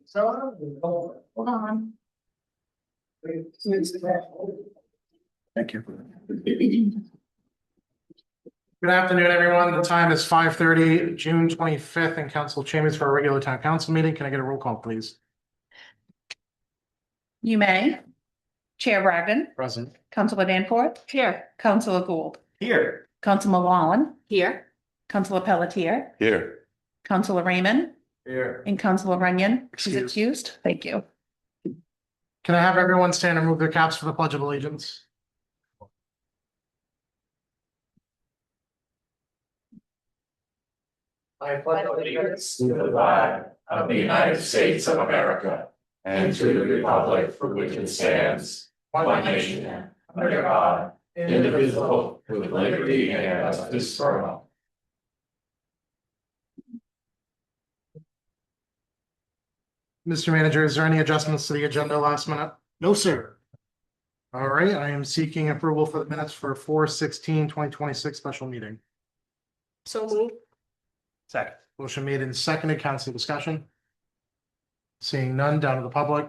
So, hold on. Thank you. Good afternoon, everyone. The time is 5:30, June 25th, in council chambers for a regular town council meeting. Can I get a roll call, please? You may. Chair Bragdon, Present. Councilor Danforth. Here. Councilor Gould, Here. Councilor Wallen, Here. Councilor Pelletier, Here. Councilor Raymond, Here. and Councilor Runyon. She's Excused. excused. Thank you. Can I have everyone stand and remove their caps for the Pledge of Allegiance? I pledge allegiance to the flag of the United States of America and to the republic for which it stands, one nation, under God, indivisible, with liberty and justice for all. Mr. Manager, is there any adjustments to the agenda last minute? No, sir. All right, I am seeking approval for the minutes for 4/16/2026 special meeting. So moved. Second. Motion made and seconded. Council discussion. Seeing none, down to the public.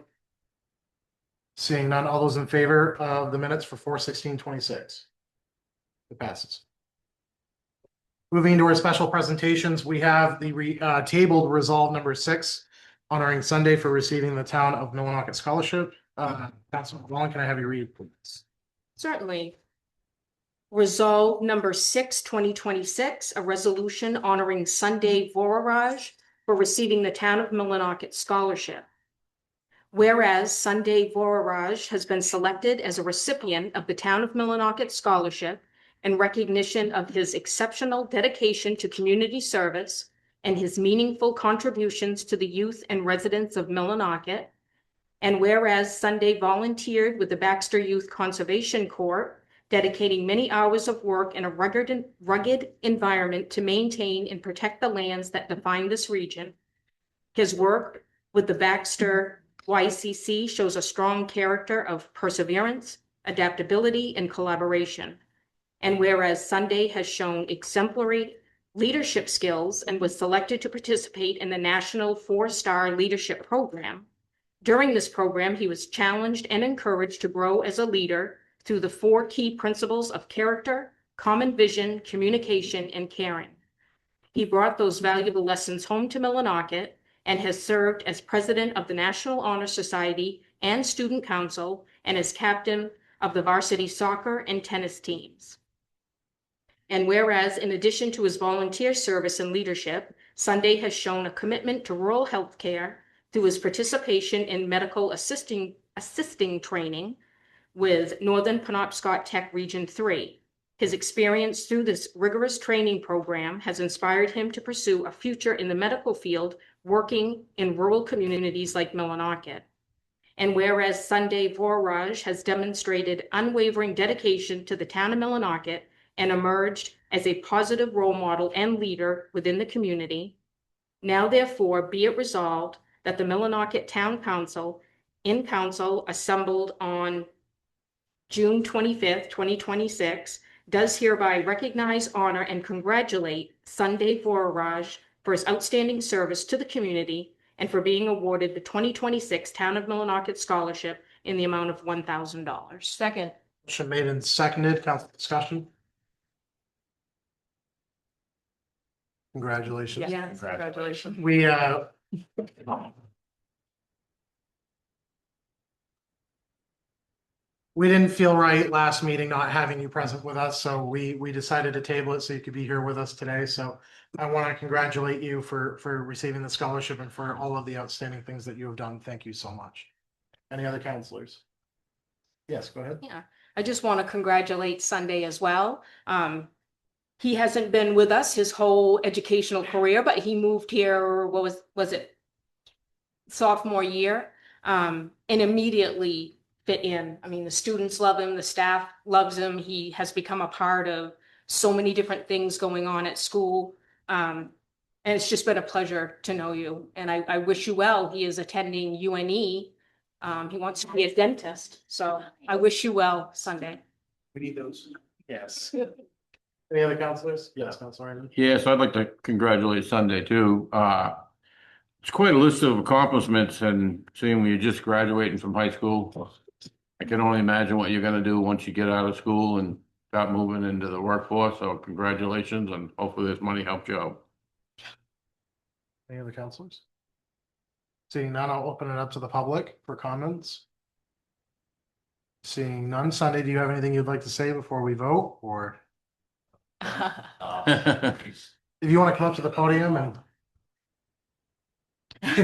Seeing none, all those in favor of the minutes for 4/16/26? It passes. Moving to our special presentations, we have the tabled resolve number 6, honoring Sunday for receiving the Town of Millinocket Scholarship. Councilman Wallen, can I have you read, please? Certainly. Resolve number 6, 2026, a resolution honoring Sunday Voraraj for receiving the Town of Millinocket Scholarship. Whereas Sunday Voraraj has been selected as a recipient of the Town of Millinocket Scholarship in recognition of his exceptional dedication to community service and his meaningful contributions to the youth and residents of Millinocket. And whereas Sunday volunteered with the Baxter Youth Conservation Corps, dedicating many hours of work in a rugged environment to maintain and protect the lands that define this region. His work with the Baxter YCC shows a strong character of perseverance, adaptability, and collaboration. And whereas Sunday has shown exemplary leadership skills and was selected to participate in the National 4-Star Leadership Program, during this program, he was challenged and encouraged to grow as a leader through the 4 key principles of character, common vision, communication, and caring. He brought those valuable lessons home to Millinocket and has served as president of the National Honor Society and Student Council and as captain of the varsity soccer and tennis teams. And whereas, in addition to his volunteer service and leadership, Sunday has shown a commitment to rural health care through his participation in medical assisting training with Northern Penobscot Tech Region 3. His experience through this rigorous training program has inspired him to pursue a future in the medical field, working in rural communities like Millinocket. And whereas Sunday Voraraj has demonstrated unwavering dedication to the town of Millinocket and emerged as a positive role model and leader within the community, now therefore be it resolved that the Millinocket Town Council, in council assembled on June 25th, 2026, does hereby recognize, honor, and congratulate Sunday Voraraj for his outstanding service to the community and for being awarded the 2026 Town of Millinocket Scholarship in the amount of $1,000. Second. Motion made and seconded. Council discussion. Congratulations. Yes, congratulations. We didn't feel right last meeting not having you present with us, so we decided to table it so you could be here with us today. So I want to congratulate you for receiving the scholarship and for all of the outstanding things that you have done. Thank you so much. Any other counselors? Yes, go ahead. Yeah, I just want to congratulate Sunday as well. He hasn't been with us his whole educational career, but he moved here, what was it? Sophomore year, and immediately fit in. I mean, the students love him, the staff loves him. He has become a part of so many different things going on at school. And it's just been a pleasure to know you. And I wish you well. He is attending UNE. He wants to be a dentist. So I wish you well, Sunday. We need those. Yes. Any other counselors? Yes, Counselor Raymond. Yes, I'd like to congratulate Sunday too. It's quite a list of accomplishments and seeing when you're just graduating from high school. I can only imagine what you're gonna do once you get out of school and start moving into the workforce. So congratulations and hopefully this money helps you out. Any other counselors? Seeing none, I'll open it up to the public for comments. Seeing none, Sunday, do you have anything you'd like to say before we vote, or if you want to come up to the podium and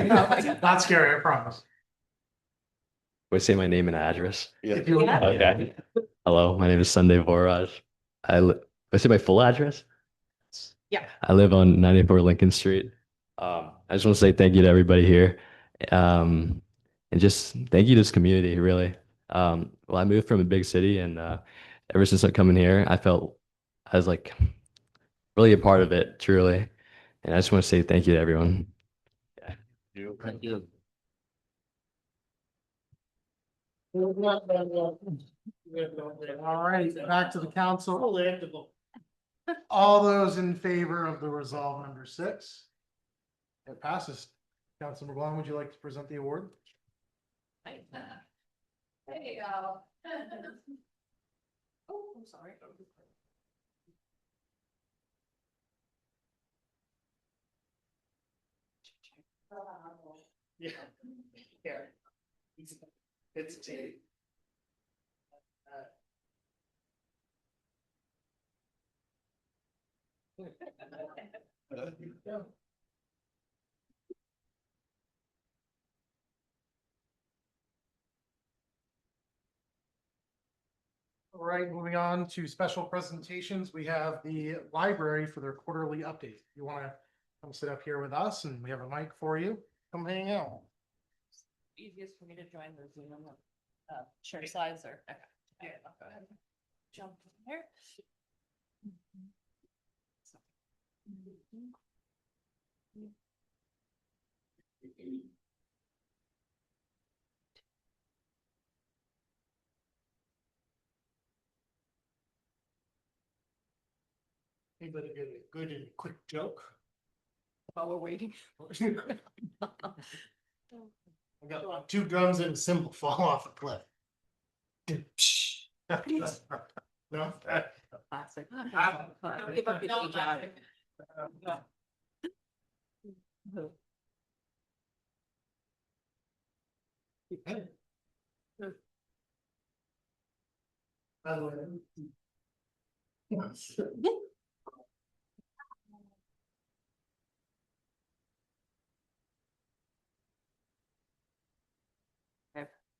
not scary, I promise. Would say my name and address. If you would- Okay. Hello, my name is Sunday Voraj. I say my full address. Yeah. I live on 94 Lincoln Street. I just want to say thank you to everybody here. And just thank you to this community, really. Well, I moved from a big city and ever since I'm coming here, I felt I was like really a part of it, truly. And I just want to say thank you to everyone. Thank you. All right, back to the council. All those in favor of the resolve number 6? It passes. Councilor McGlone, would you like to present the award? There you go. Oh, I'm sorry. Yeah. Here. It's tea. All right, moving on to special presentations. We have the library for their quarterly update. You want to come sit up here with us and we have a mic for you. Come hang out. Easiest for me to join the Zoom, share slides or, okay. Yeah, I'll go ahead. and Jump in here. Anybody get a good and quick joke? While we're waiting. I got 2 drums and a cymbal fall off a cliff. No? Classic. Don't give up your day job. By the way.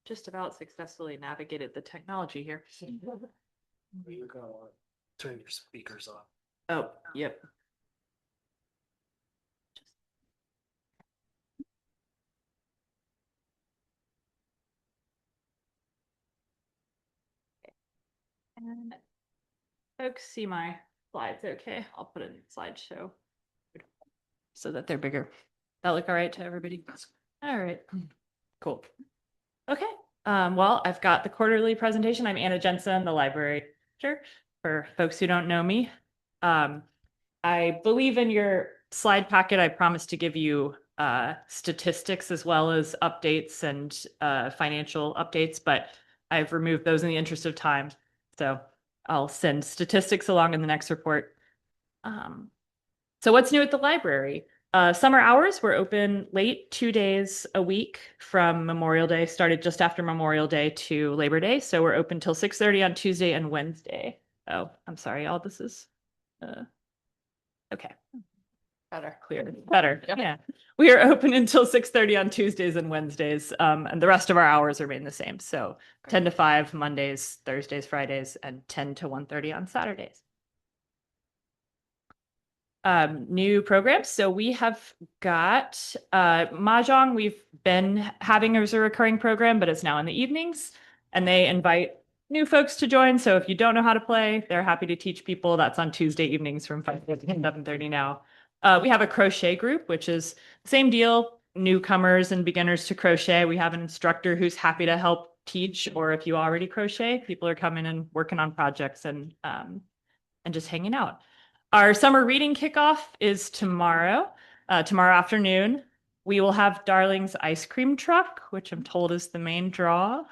Just about successfully navigated the technology here. You're gonna want to turn your speakers off. Oh, yep. And folks see my slides, okay? I'll put it in slideshow so that they're bigger. That look all right to everybody? All right, cool. Okay, well, I've got the quarterly presentation. I'm Anna Jensen, the library director, for folks who don't know me. I believe in your slide packet, I promised to give you statistics as well as updates and financial updates, but I've removed those in the interest of time. So I'll send statistics along in the next report. So what's new at the library? Summer hours were open late 2 days a week from Memorial Day, started just after Memorial Day to Labor Day. So we're open till 6:30 on Tuesday and Wednesday. Oh, I'm sorry, all this is, okay. Better. Clear, better, yeah. We are open until 6:30 on Tuesdays and Wednesdays, and the rest of our hours remain the same. So 10 to 5 Mondays, Thursdays, Fridays, and 10 to 1:30 on Saturdays. New programs. So we have got Mahjong. We've been having as a recurring program, but it's now in the evenings, and they invite new folks to join. So if you don't know how to play, they're happy to teach people. That's on Tuesday evenings from 5:30 to 7:30 now. We have a crochet group, which is the same deal, newcomers and beginners to crochet. We have an instructor who's happy to help teach, or if you already crochet, people are coming and working on projects and just hanging out. Our summer reading kickoff is tomorrow afternoon. We will have Darling's ice cream truck, which I'm told is the main draw,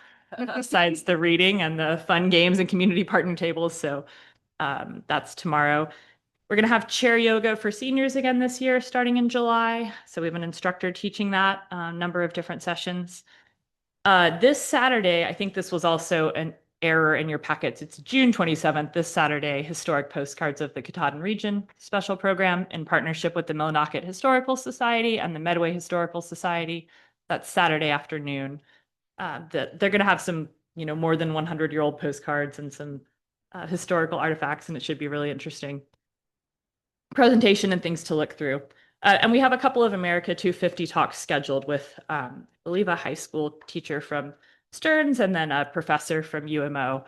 besides the reading and the fun games and community partner tables. So that's tomorrow. We're going to have chair yoga for seniors again this year, starting in July. So we have an instructor teaching that, a number of different sessions. This Saturday, I think this was also an error in your packets. It's June 27th, this Saturday, Historic Postcards of the Katahdin Region special program in partnership with the Millinocket Historical Society and the Medway Historical Society. That's Saturday afternoon. They're going to have some, more than 100-year-old postcards and some historical artifacts, and it should be really interesting presentation and things to look through. And we have a couple of America 250 talks scheduled with, I believe, a high school teacher from Stearns and then a professor from UMO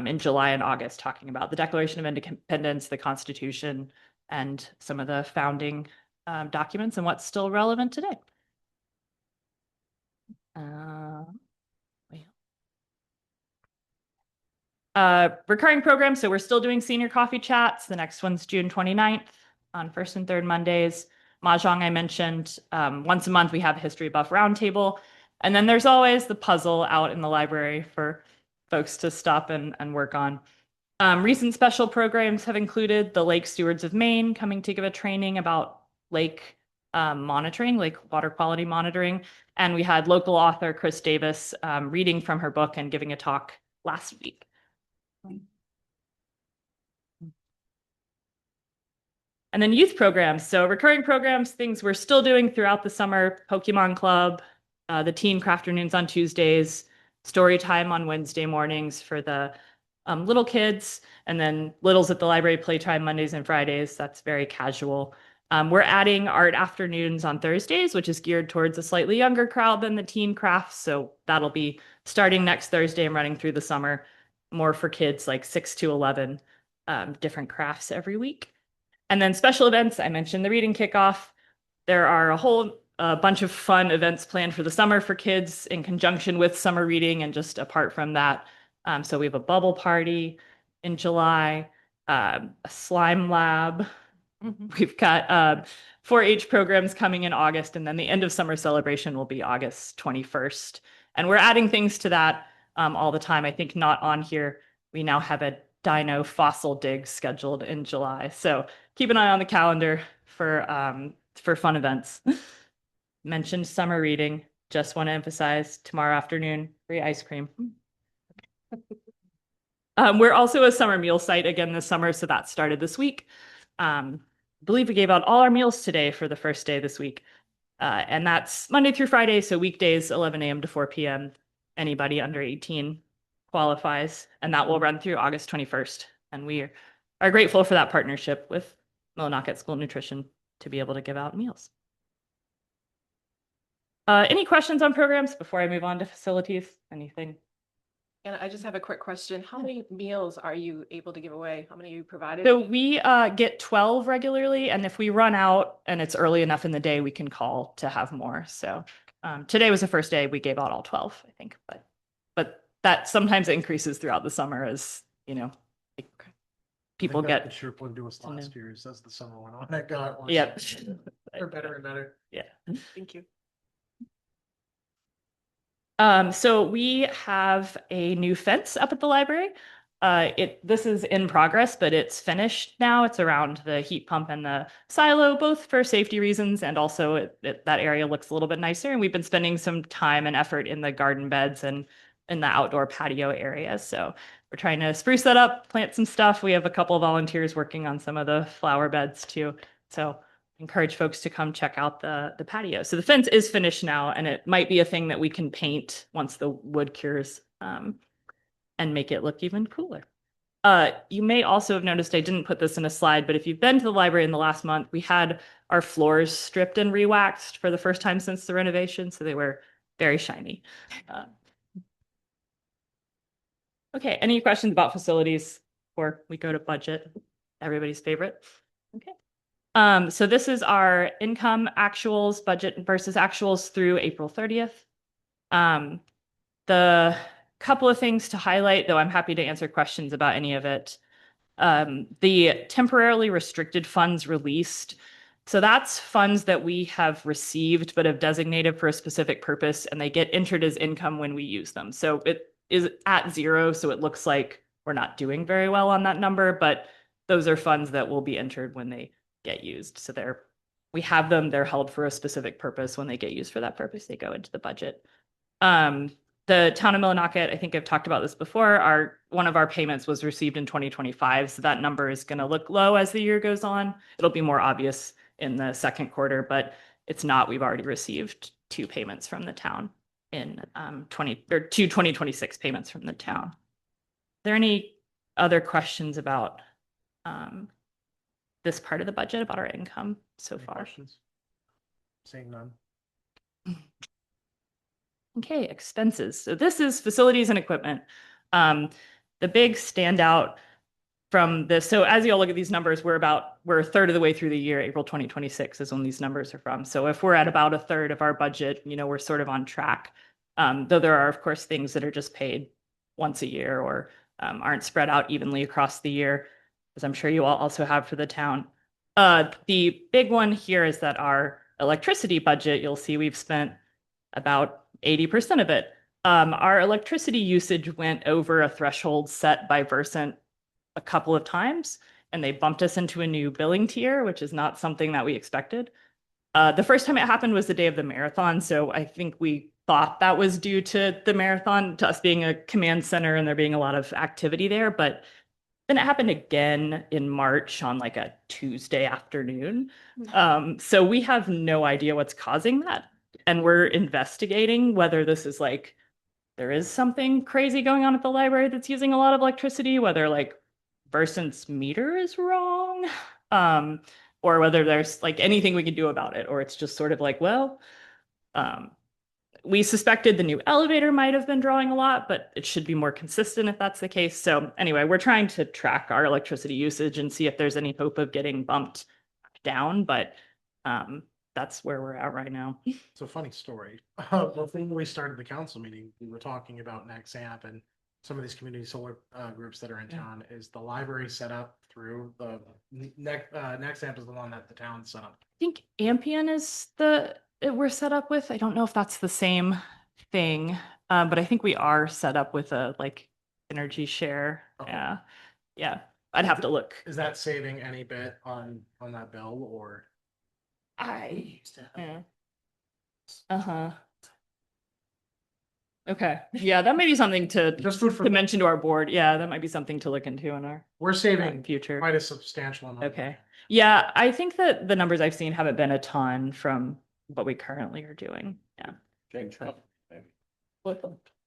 in July and August, talking about the Declaration of Independence, the Constitution, and some of the founding documents and what's still relevant today. Recurring programs. So we're still doing senior coffee chats. The next one's June 29th on first and third Mondays. Mahjong, I mentioned. Once a month, we have a History Buff Roundtable. And then there's always the puzzle out in the library for folks to stop and work on. Recent special programs have included the Lake Stewards of Maine coming to give a training about lake monitoring, lake water quality monitoring. And we had local author Chris Davis reading from her book and giving a talk last week. And then youth programs. So recurring programs, things we're still doing throughout the summer: Pokemon Club, the teen crafternoons on Tuesdays, story time on Wednesday mornings for the little kids, and then littles at the library playtime Mondays and Fridays. That's very casual. We're adding art afternoons on Thursdays, which is geared towards a slightly younger crowd than the teen crafts. So that'll be starting next Thursday and running through the summer, more for kids like 6 to 11, different crafts every week. And then special events, I mentioned the reading kickoff. There are a whole bunch of fun events planned for the summer for kids in conjunction with summer reading and just apart from that. So we have a bubble party in July, a slime lab. We've got 4-H programs coming in August, and then the end of summer celebration will be August 21st. And we're adding things to that all the time. I think not on here, we now have a dino fossil dig scheduled in July. So keep an eye on the calendar for fun events. Mentioned summer reading. Just want to emphasize tomorrow afternoon, free ice cream. We're also a summer meal site again this summer, so that started this week. I believe we gave out all our meals today for the first day this week. And that's Monday through Friday, so weekdays 11 a.m. to 4 p.m. Anybody under 18 qualifies, and that will run through August 21st. And we are grateful for that partnership with Millinocket School Nutrition to be able to give out meals. Any questions on programs before I move on to facilities? Anything? And I just have a quick question. How many meals are you able to give away? How many are you provided? So we get 12 regularly, and if we run out and it's early enough in the day, we can call to have more. So today was the first day we gave out all 12, I think, but that sometimes increases throughout the summer as, people get. Sure, what do us to know. last year is as the summer went on, it got worse. Yep. Or better and better. Yeah. Thank you. So we have a new fence up at the library. This is in progress, but it's finished now. It's around the heat pump and the silo, both for safety reasons, and also that area looks a little bit nicer. And we've been spending some time and effort in the garden beds and in the outdoor patio area. So we're trying to spruce that up, plant some stuff. We have a couple of volunteers working on some of the flower beds too. So encourage folks to come check out the patio. So the fence is finished now, and it might be a thing that we can paint once the wood cures and make it look even cooler. You may also have noticed I didn't put this in a slide, but if you've been to the library in the last month, we had our floors stripped and rewaxed for the first time since the renovation, so they were very shiny. Okay, any questions about facilities before we go to budget? Everybody's favorite. Okay. So this is our income actuals, budget versus actuals through April 30th. The couple of things to highlight, though I'm happy to answer questions about any of it. The temporarily restricted funds released So that's funds that we have received but have designated for a specific purpose, and they get entered as income when we use them. So it is at zero, so it looks like we're not doing very well on that number, but those are funds that will be entered when they get used. So we have them, they're held for a specific purpose. When they get used for that purpose, they go into the budget. The town of Millinocket, I think I've talked about this before, one of our payments was received in 2025. So that number is going to look low as the year goes on. It'll be more obvious in the second quarter, but it's not. We've already received 2 payments from the town in 2026 payments from the town. Are there any other questions about this part of the budget, about our income so Any far? questions? Seeing none. Okay, expenses. So this is facilities and equipment. The big standout from this, so as you all look at these numbers, we're a third of the way through the year. April 2026 is when these numbers are from. So if we're at about a third of our budget, we're sort of on track. Though there are, of course, things that are just paid once a year or aren't spread out evenly across the year, as I'm sure you all also have for the town. The big one here is that our electricity budget, you'll see we've spent about 80% of it. Our electricity usage went over a threshold set by Versant a couple of times, and they bumped us into a new billing tier, which is not something that we expected. The first time it happened was the day of the marathon, so I think we thought that was due to the marathon, to us being a command center and there being a lot of activity there, but then it happened again in March on like a Tuesday afternoon. So we have no idea what's causing that. And we're investigating whether this is like, there is something crazy going on at the library that's using a lot of electricity, whether like Versant's meter is wrong, or whether there's like anything we can do about it, or it's just sort of like, well, we suspected the new elevator might have been drawing a lot, but it should be more consistent if that's the case. So anyway, we're trying to track our electricity usage and see if there's any hope of getting bumped down, but that's where we're at right now. It's a funny story. Before we started the council meeting, we were talking about Nexamp and some of these community solar groups that are in town. Is the library set up through the Nexamp is the one that the town set up? I think Ampion is we're set up with. I don't know if that's the same thing, but I think we are set up with a like energy share. Okay. Yeah. I'd have to look. Is that saving any bit on that bill or? Yeah. Uh-huh. Okay. Yeah, that may be something to Just food for. mention to our board. Yeah, that might be something to look into in our We're saving future. quite a substantial amount. Okay. Yeah, I think that the numbers I've seen haven't been a ton from what we currently are doing. Yeah. Change company, maybe. What?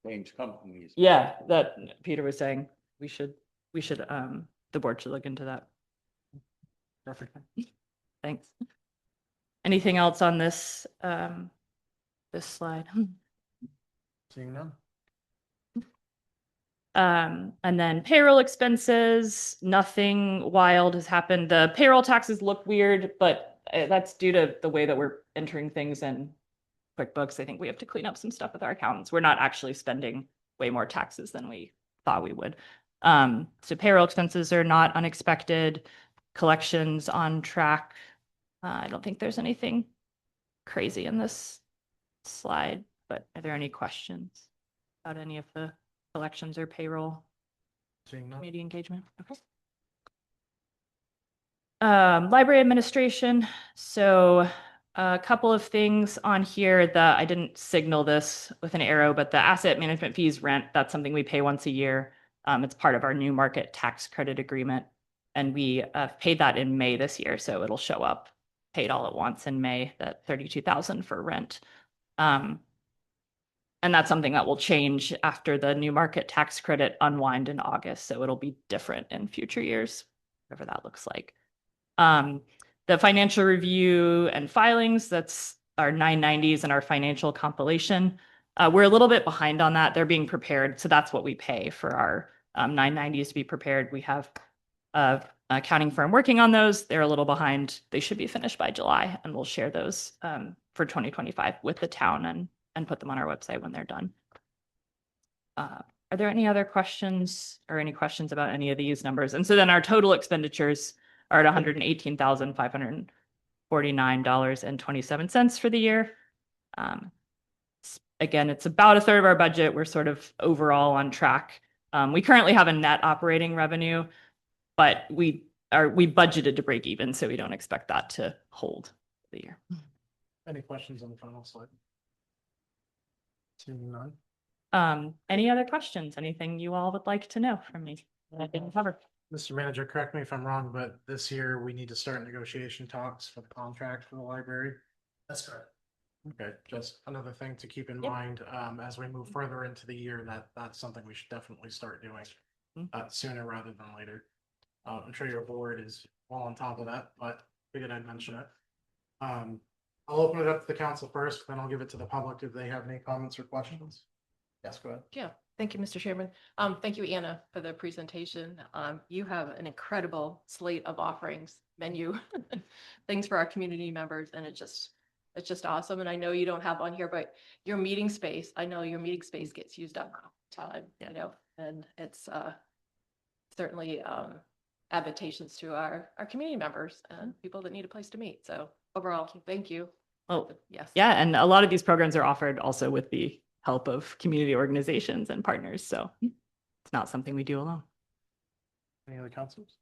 Change companies. Yeah, that Peter was saying we should the board should look into that. Perfect. Thanks. Anything else on this this slide? Seeing none. And then payroll expenses, nothing wild has happened. The payroll taxes look weird, but that's due to the way that we're entering things in QuickBooks. I think we have to clean up some stuff with our accountants. We're not actually spending way more taxes than we thought we would. So payroll expenses are not unexpected. Collections on track. I don't think there's anything crazy in this slide, but are there any questions about any of the collections or payroll Seeing none. community engagement? Okay. Library administration. So a couple of things on here that I didn't signal this with an arrow, but the asset management fees rent, that's something we pay once a year. It's part of our new market tax credit agreement. And we paid that in May this year. So it'll show up paid all at once in May, that $32,000 for rent. And that's something that will change after the new market tax credit unwind in August. So it'll be different in future years, whatever that looks like. The financial review and filings, that's our 990s and our financial compilation. We're a little bit behind on that. They're being prepared. So that's what we pay for our 990s to be prepared. We have an accounting firm working on those. They're a little behind. They should be finished by July, and we'll share those for 2025 with the town and put them on our website when they're done. Are there any other questions or any questions about any of these numbers? And so then our total expenditures are at $118,500 $49.27 for the year. Again, it's about a third of our budget. We're sort of overall on track. We currently have a net operating revenue, but we budgeted to break even, so we don't expect that to hold the year. Any questions on the final slide? Seeing none. Any other questions? Anything you all would like to know from me that I didn't cover? Mr. Manager, correct me if I'm wrong, but this year we need to start negotiation talks for the contract for the library. That's correct. Okay, just another thing to keep in Yep. mind, as we move further into the year, that's something we should definitely start doing. Sooner rather than later. I'm sure your board is well on top of that, but figured I'd mention it. I'll open it up to the council first, then I'll give it to the public if they have any comments or questions. Yes, go ahead. Yeah, thank you, Mr. Chairman. Thank you, Anna, for the presentation. You have an incredible slate of offerings, menu, things for our community members, and it's just awesome. And I know you don't have on here, but your meeting space, I know your meeting space gets used up all the time, you know, and it's certainly advantageous to our community members and people that need a place to meet. So overall, thank you. Well, Yes. yeah, and a lot of these programs are offered also with the help of community organizations and partners. So it's not something we do alone. Any other councils?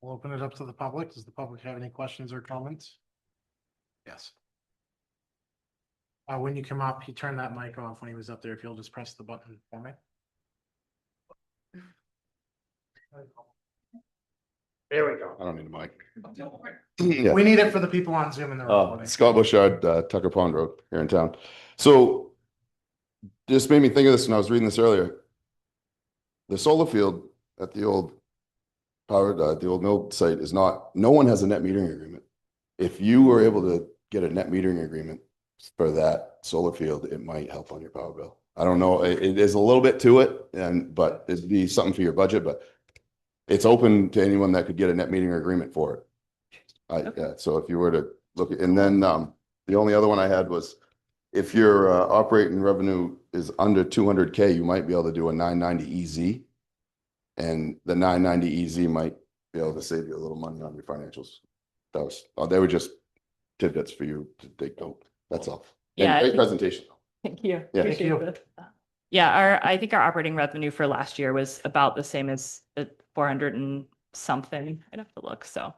We'll open it up to the public. Does the public have any questions or comments? Yes. When you come up, he turned that mic off when he was up there. If you'll just press the button for me. There we go. I don't need a mic. Yeah. We need it for the people on Zoom and the recording. Scott Bouchard, Tucker Pond Road here in town. So just made me think of this when I was reading this earlier. The solar field at the old the old mill site is not, no one has a net metering agreement. If you were able to get a net metering agreement for that solar field, it might help on your power bill. I don't know, it is a little bit to it, but it'd be something for your budget, but it's open to anyone that could get a net metering agreement for it. Yeah, so if you were to look at, and then the only other one I had was if your operating revenue is under 200K, you might be able to do a 990 EZ. And the 990 EZ might be able to save you a little money on your financials. They were just tidbits for you to take note. That's all. And Yeah. great presentation. Thank you. Yeah. Appreciate Thank you. it. Yeah, I think our operating revenue for last year was about the same as 400 and something. I'd have to look, so a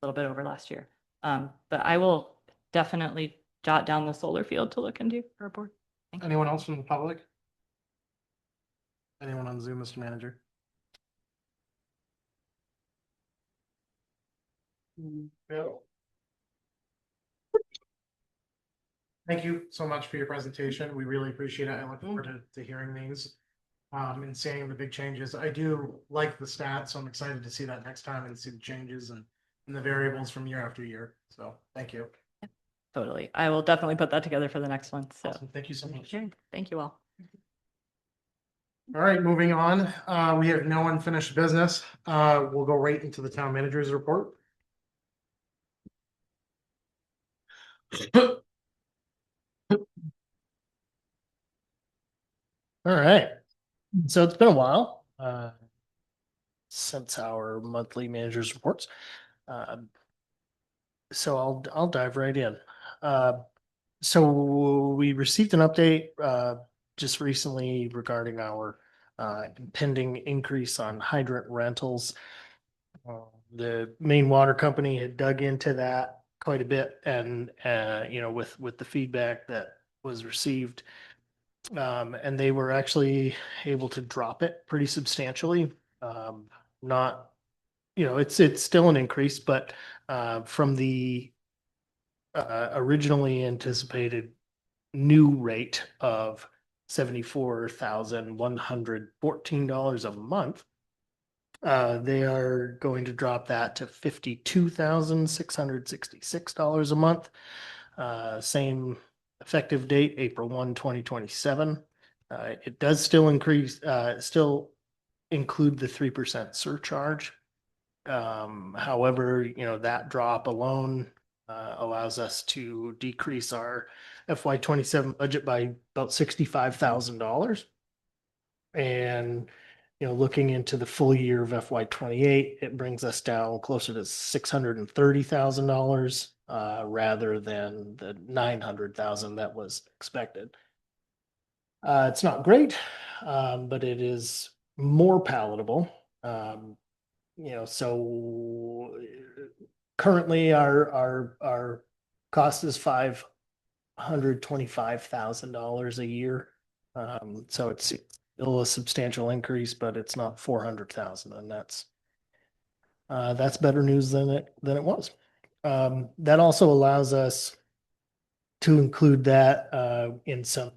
little bit over last year. But I will definitely jot down the solar field to look into for a board. Anyone else from the public? Anyone on Zoom, Mr. Manager? No. Thank you so much for your presentation. We really appreciate it. I look forward to hearing these. And seeing the big changes. I do like the stats, so I'm excited to see that next time and see the changes and the variables from year after year. So thank you. Totally. I will definitely put that together for the next one. So Awesome. Thank you so much. sure. Thank you all. All right, moving on. We have no unfinished business. We'll go right into the town manager's report. All right. So it's been a while since our monthly managers reports. So I'll dive right in. So we received an update just recently regarding our impending increase on hydrant rentals. The Maine Water Company had dug into that quite a bit, and you know, with the feedback that was received, and they were actually able to drop it pretty substantially. Not, you know, it's still an increase, but from the originally anticipated new rate of $74,114 a month, they are going to drop that to $52,666 a month. Same effective date, April 1, 2027. It does still still include the 3% surcharge. However, you know, that drop alone allows us to decrease our FY27 budget by about $65,000. And looking into the full year of FY 28, it brings us down closer to $630,000 rather than the 900,000 that was expected. It's not great, but it is more palatable. So currently our cost is $525,000 a year. So it's still a substantial increase, but it's not 400,000, and that's better news than it was. That also allows us to include that in some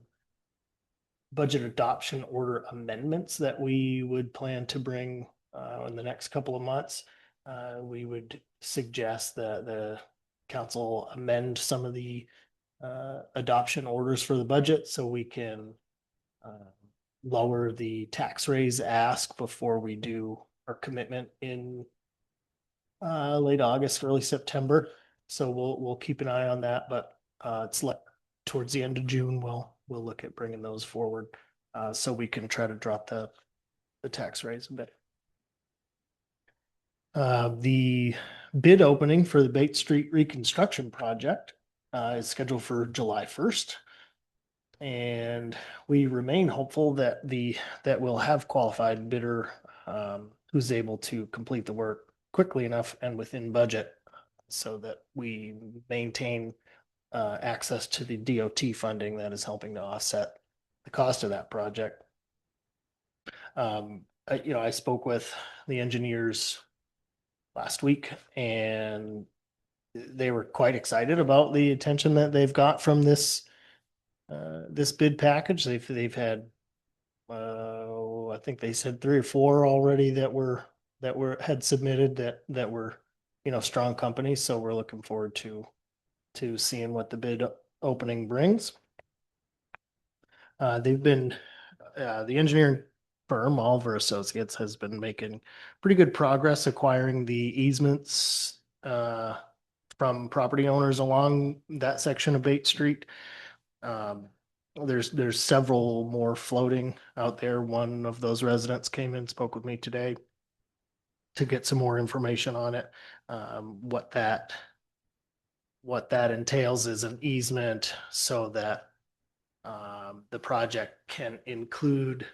budget adoption order amendments that we would plan to bring in the next couple of months. We would suggest that the council amend some of the adoption orders for the budget so we can lower the tax raise ask before we do our commitment in late August, early September. So we'll keep an eye on that, but it's like towards the end of June, we'll look at bringing those forward so we can try to drop the tax raise a bit. The bid opening for the Bate Street reconstruction project is scheduled for July 1st. And we remain hopeful that we'll have qualified bidder who's able to complete the work quickly enough and within budget so that we maintain access to the DOT funding that is helping to offset the cost of that project. I spoke with the engineers last week, and they were quite excited about the attention that they've got from this bid package. They've had I think they said 3 or 4 already that had submitted that were strong companies. So we're looking forward to seeing what the bid opening brings. The engineering firm, Oliver Associates, has been making pretty good progress acquiring the easements from property owners along that section of Bate Street. There's several more floating out there. One of those residents came in, spoke with me today to get some more information on it. What that entails is an easement so that the project can include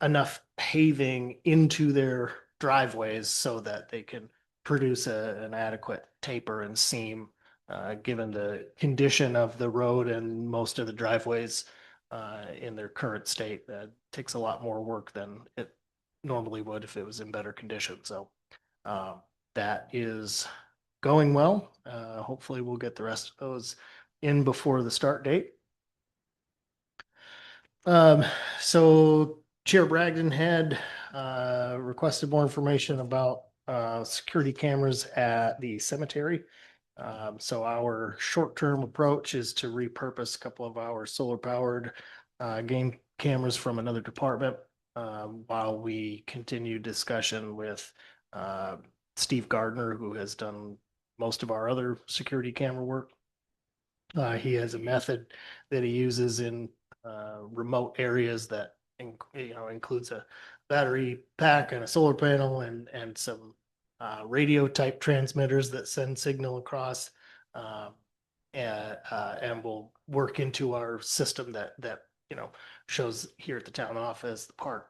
enough paving into their driveways so that they can produce an adequate taper and seam, given the condition of the road and most of the driveways in their current state. That takes a lot more work than it normally would if it was in better condition. So that is going well. Hopefully we'll get the rest of those in before the start date. So Chair Bragdon had requested more information about security cameras at the cemetery. So our short-term approach is to repurpose a couple of our solar-powered game cameras from another department while we continue discussion with Steve Gardner, who has done most of our other security camera work. He has a method that he uses in remote areas that includes a battery pack and a solar panel and some radio type transmitters that send signal across, and will work into our system that shows here at the town office, the park,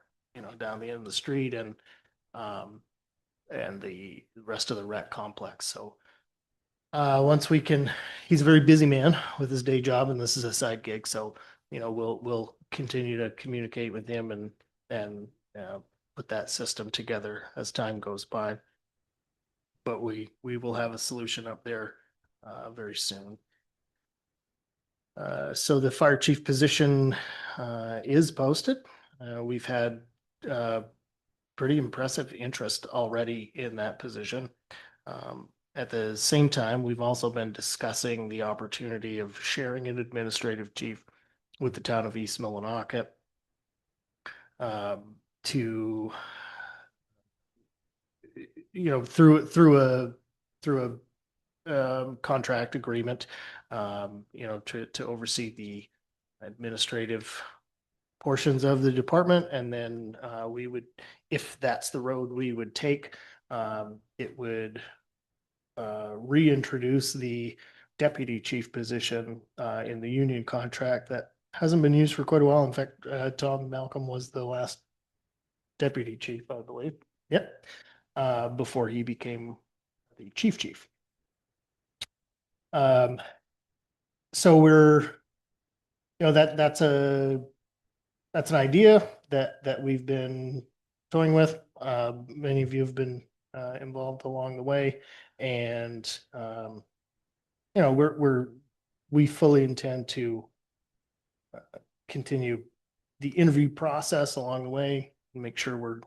down the end of the street, and the rest of the rec complex. So once we can, he's a very busy man with his day job, and this is a side gig. So we'll continue to communicate with him and put that system together as time goes by. But we will have a solution up there very soon. So the fire chief position is posted. We've had pretty impressive interest already in that position. At the same time, we've also been discussing the opportunity of sharing an administrative chief with the town of East Millinocket to, through a contract agreement, to oversee the administrative portions of the department, and then we would, if that's the road we would take, it would reintroduce the deputy chief position in the union contract that hasn't been used for quite a while. In fact, Tom Malcolm was the last deputy chief, I believe. Yep. Before he became the chief. So we're, that's an idea that we've been toying with. Many of you have been involved along the way, and we fully intend to continue the interview process along the way and make sure we're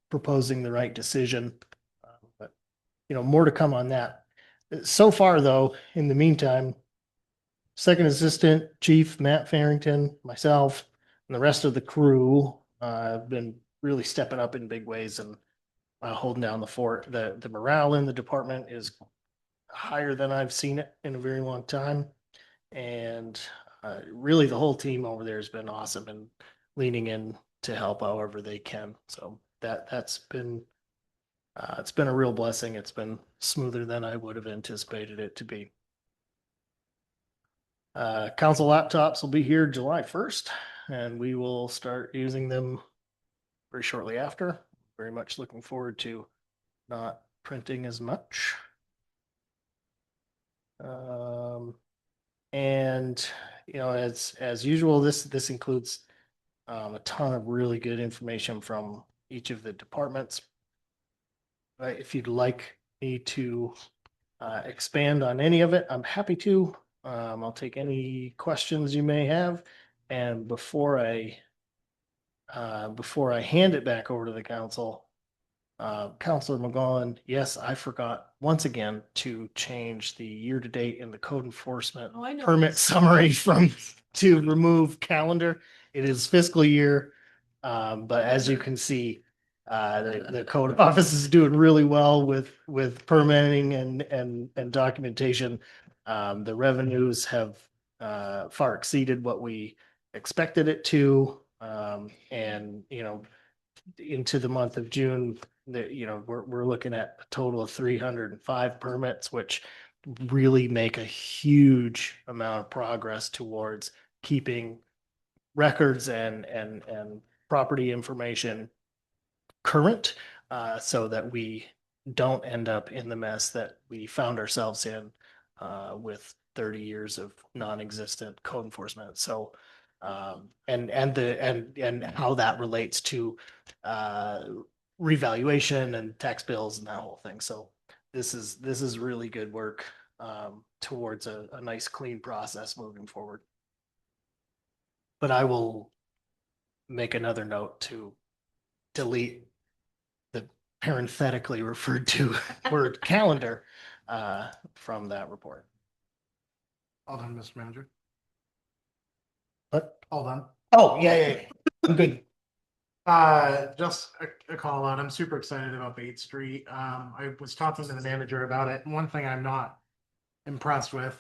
proposing the right decision. But more to come on that. So far, though, in the meantime, Second Assistant Chief Matt Farrington, myself, and the rest of the crew have been really stepping up in big ways and holding down the fort. The morale in the department is higher than I've seen it in a very long time. And really the whole team over there has been awesome and leaning in to help however they can. So that's been it's been a real blessing. It's been smoother than I would have anticipated it to be. Council laptops will be here July 1st, and we will start using them very shortly after. Very much looking forward to not printing as much. And as usual, this includes a ton of really good information from each of the departments. If you'd like me to expand on any of it, I'm happy to. I'll take any questions you may have. And before I hand it back over to the council, Councilor McGowan, yes, I forgot once again to change the year-to-date in the code enforcement permit summary to remove calendar. It is fiscal year. But as you can see, the code office is doing really well with permitting and documentation. The revenues have far exceeded what we expected it to. And into the month of June, we're looking at a total of 305 permits, which really make a huge amount of progress towards keeping records and property information current, so that we don't end up in the mess that we found ourselves in with 30 years of non-existent code enforcement. So and how that relates to revaluation and tax bills and that whole thing. So this is really good work towards a nice clean process moving forward. But I will make another note to delete the parenthetically referred to word calendar from that report. All done, Mr. Manager. But All done. oh yeah. I'm good. Just a call out. I'm super excited about Bates Street. I was talking to the manager about it. And one thing I'm not impressed with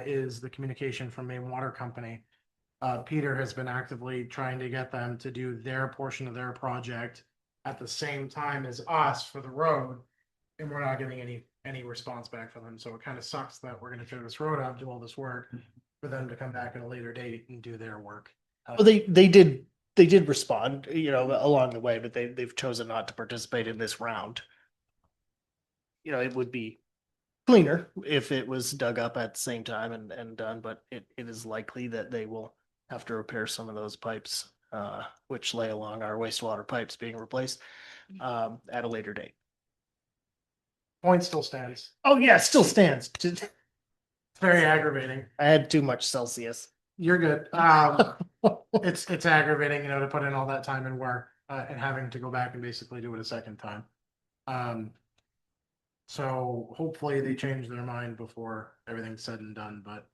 is the communication from Maine Water Company. Peter has been actively trying to get them to do their portion of their project at the same time as us for the road, and we're not getting any response back from them. So it kind of sucks that we're going to tear this road out, do all this work for them to come back at a later date and do their work. Well, they did respond, along the way, but they've chosen not to participate in this round. It would be cleaner if it was dug up at the same time and done, but it is likely that they will have to repair some of those pipes, which lay along our wastewater pipes being replaced at a later date. Point still stands. Oh yeah, it still stands. It's very aggravating. I had too much Celsius. You're good. It's aggravating, to put in all that time and work and having to go back and basically do it a second time. So hopefully they change their mind before everything's said and done, but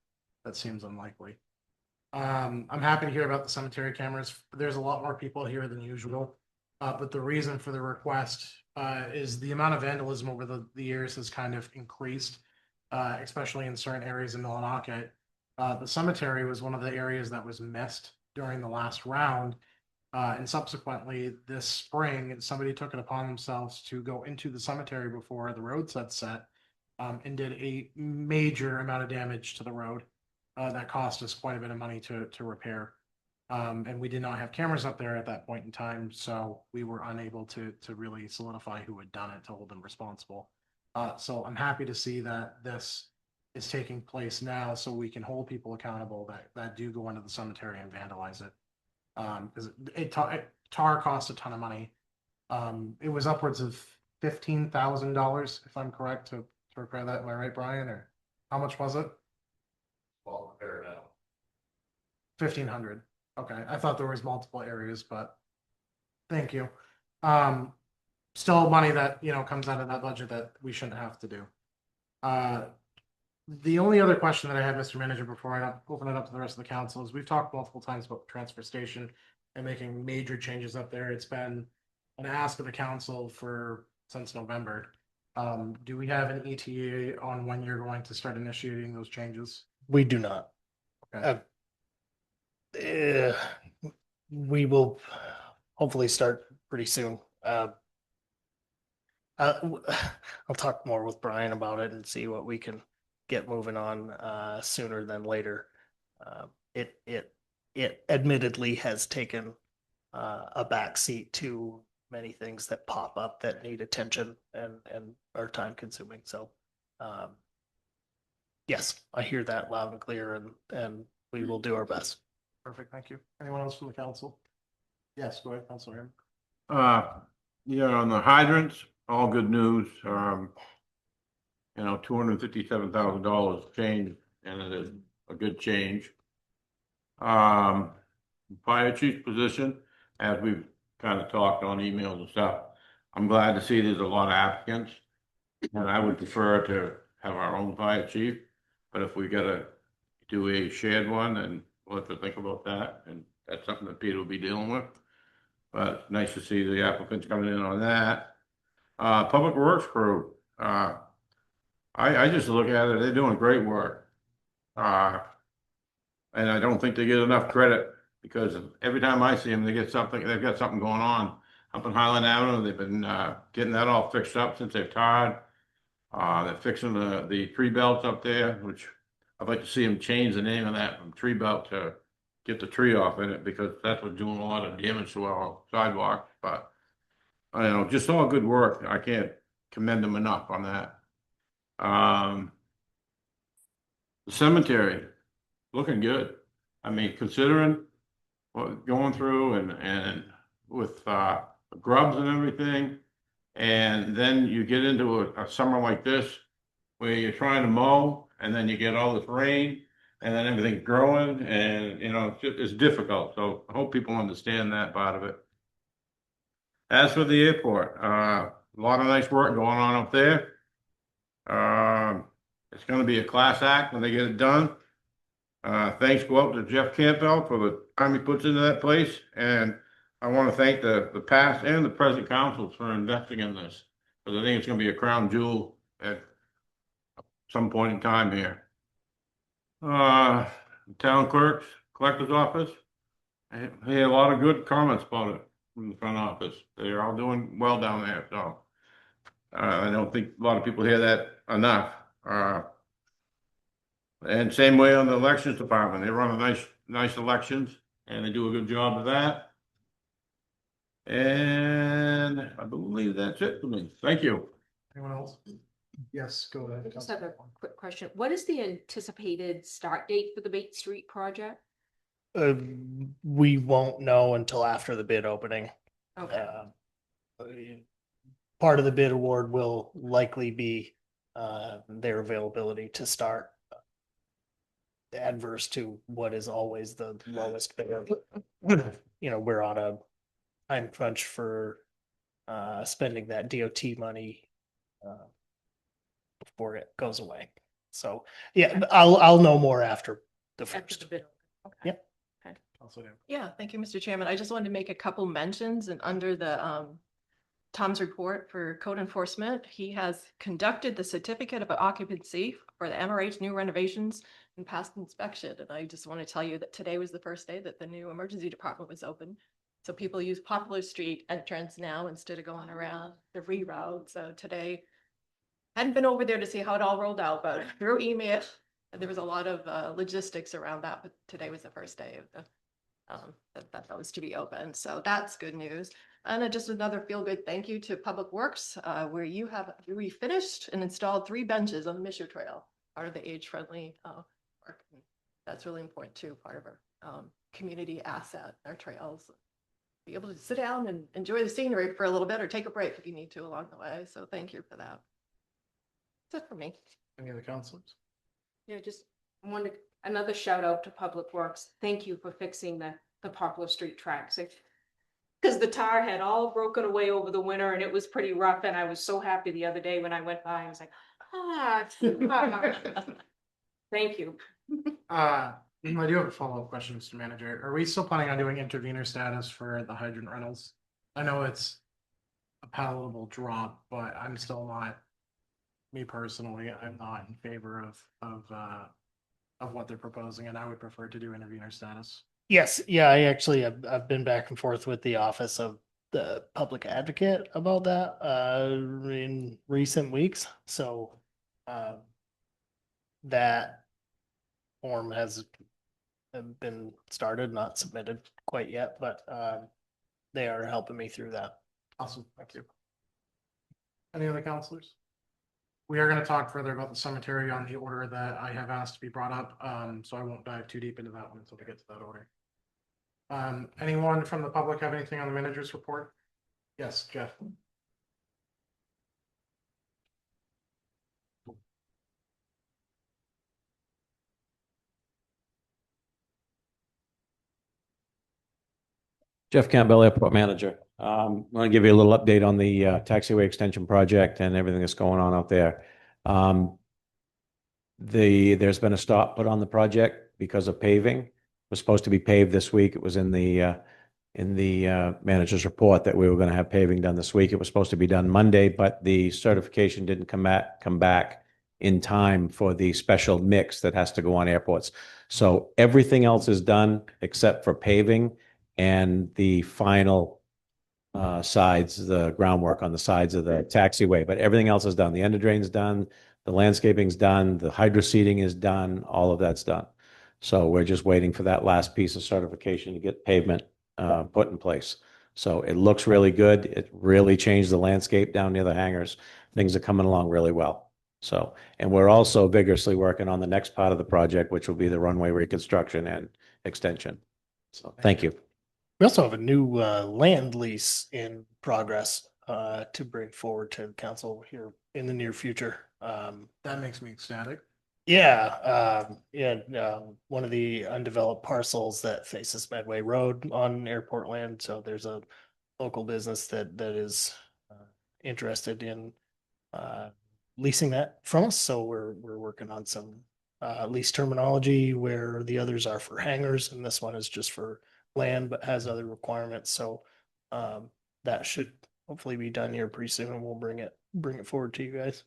that seems unlikely. I'm happy to hear about the cemetery cameras. There's a lot more people here than usual. But the reason for the request is the amount of vandalism over the years has kind of increased, especially in certain areas in Millinocket. The cemetery was one of the areas that was missed during the last round. And subsequently this spring, somebody took it upon themselves to go into the cemetery before the road set, and did a major amount of damage to the road. That cost us quite a bit of money to repair. And we did not have cameras up there at that point in time, so we were unable to really solidify who had done it to hold them responsible. So I'm happy to see that this is taking place now, so we can hold people accountable that do go into the cemetery and vandalize it. Because tar costs a ton of money. It was upwards of $15,000, if I'm correct, to repair that. Am I right, Brian? Or how much was it? Well, fair enough. 1,500. Okay, I thought there was multiple areas, but thank you. Still money that, comes out of that budget that we shouldn't have to do. The only other question that I have, Mr. Manager, before I open it up to the rest of the council, is we've talked multiple times about the transfer station and making major changes up there. It's been an ask of the council since November. Do we have an ETA on when you're going to start initiating those changes? We do not. Okay. We will hopefully start pretty soon. I'll talk more with Brian about it and see what we can get moving on sooner than later. It admittedly has taken a backseat to many things that pop up that need attention and are time consuming. So yes, I hear that loud and clear, and we will do our best. Perfect, thank you. Anyone else from the council? Yes, go ahead, Councilor. Yeah, on the hydrants, all good news. $257,000 change, and it is a good change. Fire chief position, as we've kind of talked on emails and stuff, I'm glad to see there's a lot of applicants. And I would prefer to have our own fire chief, but if we gotta do a shared one, then we'll have to think about that, and that's something that Peter will be dealing with. But nice to see the applicants coming in on that. Public Works crew, I just look at it, they're doing great work. And I don't think they get enough credit, because every time I see them, they've got something going on. Up in Highland Avenue, they've been getting that all fixed up since they've tarred. They're fixing the tree belts up there, which I'd like to see them change the name of that from tree belt to get the tree off in it, because that's what's doing a lot of damage to our sidewalk. But just all good work. I can't commend them enough on that. The cemetery, looking good. I mean, considering what going through and with grubs and everything, and then you get into a summer like this where you're trying to mow, and then you get all this rain, and then everything's growing, and it's difficult. So I hope people understand that part of it. As for the airport, a lot of nice work going on up there. It's going to be a class act when they get it done. Thanks go out to Jeff Campbell for the time he puts into that place, and I want to thank the past and the present councils for investing in this, because I think it's going to be a crown jewel at some point in time here. Town clerk's collector's office, I had a lot of good comments about it from the front office. They're all doing well down there, so I don't think a lot of people hear that enough. And same way on the elections department, they run a nice elections, and they do a good job of that. And I believe that's it for me. Thank you. Anyone else? Yes, go ahead. I just have a quick question. What is the anticipated start date for the Bate Street project? We won't know until after the bid opening. Okay. Part of the bid award will likely be their availability to start, adverse to what is always the lowest bidder. We're on a time crunch for spending that DOT money before it goes away. So yeah, I'll know more after the After first. the bid. Okay. Yep. Yeah, thank you, Mr. Chairman. I just wanted to make a couple mentions, and under the Tom's report for code enforcement, he has conducted the certificate of occupancy for the MRH new renovations and passed inspection. And I just want to tell you that today was the first day that the new emergency department was open. So people use Poplar Street entrance now instead of going around the reroute. So today, hadn't been over there to see how it all rolled out, but through email, there was a lot of logistics around that, but today was the first day of the that was to be open. So that's good news. And just another feel good thank you to Public Works, where you have refinished and installed 3 benches on the Mission Trail, part of the age-friendly work. And that's really important too, part of our community asset, our trails. Be able to sit down and enjoy the scenery for a little bit or take a break if you need to along the way. So thank you for that. That's it for me. Any other counselors? Yeah, just wanted another shout out to Public Works. Thank you for fixing the Poplar Street tracks. Because the tar had all broken away over the winter and it was pretty rough. And I was so happy the other day when I went by, I was like, thank you. I do have a follow-up question, Mr. Manager. Are we still planning on doing intervenor status for the hydrant rentals? I know it's a palatable drop, but I'm still not, me personally, I'm not in favor of what they're proposing, and I would prefer to do intervenor status. Yes, yeah, I've been back and forth with the Office of the Public Advocate about that in recent weeks. So that form has been started, not submitted quite yet, but they are helping me through that. Awesome, thank you. Any other counselors? We are gonna talk further about the cemetery on the order that I have asked to be brought up, so I won't dive too deep into that one until we get to that order. Anyone from the public have anything on the manager's report? Yes, Jeff. Jeff Campbell, Airport Manager. I want to give you a little update on the taxiway extension project and everything that's going on out there. There's been a stop put on the project because of paving. It was supposed to be paved this week. It was in the manager's report that we were going to have paving done this week. It was supposed to be done Monday, but the certification didn't come back in time for the special mix that has to go on airports. So everything else is done except for paving and the final sides, the groundwork on the sides of the taxiway, but everything else is done. The under drain's done, the landscaping's done, the hydro seeding is done, all of that's done. So we're just waiting for that last piece of certification to get pavement put in place. So it looks really good. It really changed the landscape down near the hangars. Things are coming along really well. So, and we're also vigorously working on the next part of the project, which will be the runway reconstruction and extension. So thank you. We also have a new land lease in progress to bring forward to council here in the near future. That makes me ecstatic. One of the undeveloped parcels that faces Medway Road on airport land. So there's a local business that is interested in leasing that from us. So we're working on some lease terminology where the others are for hangars and this one is just for land, but has other requirements. So that should hopefully be done here pretty soon and we'll bring it forward to you guys.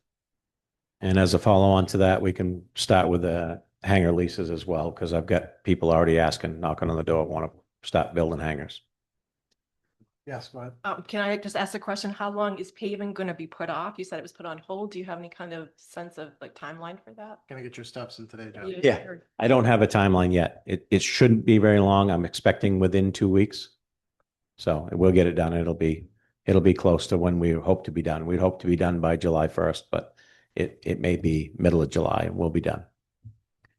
And as a follow-on to that, we can start with the hangar leases as well, because I've got people already asking, knocking on the door, want to start building hangars. Yes, go ahead. Can I just ask a question? How long is paving going to be put off? You said it was put on hold. Do you have any kind of sense of like timeline for that? Gonna get your steps in today, Jeff. Yeah. I don't have a timeline yet. It shouldn't be very long. I'm expecting within 2 weeks. So we'll get it done. It'll be close to when we hope to be done. We'd hope to be done by July 1st, but it may be middle of July and we'll be done.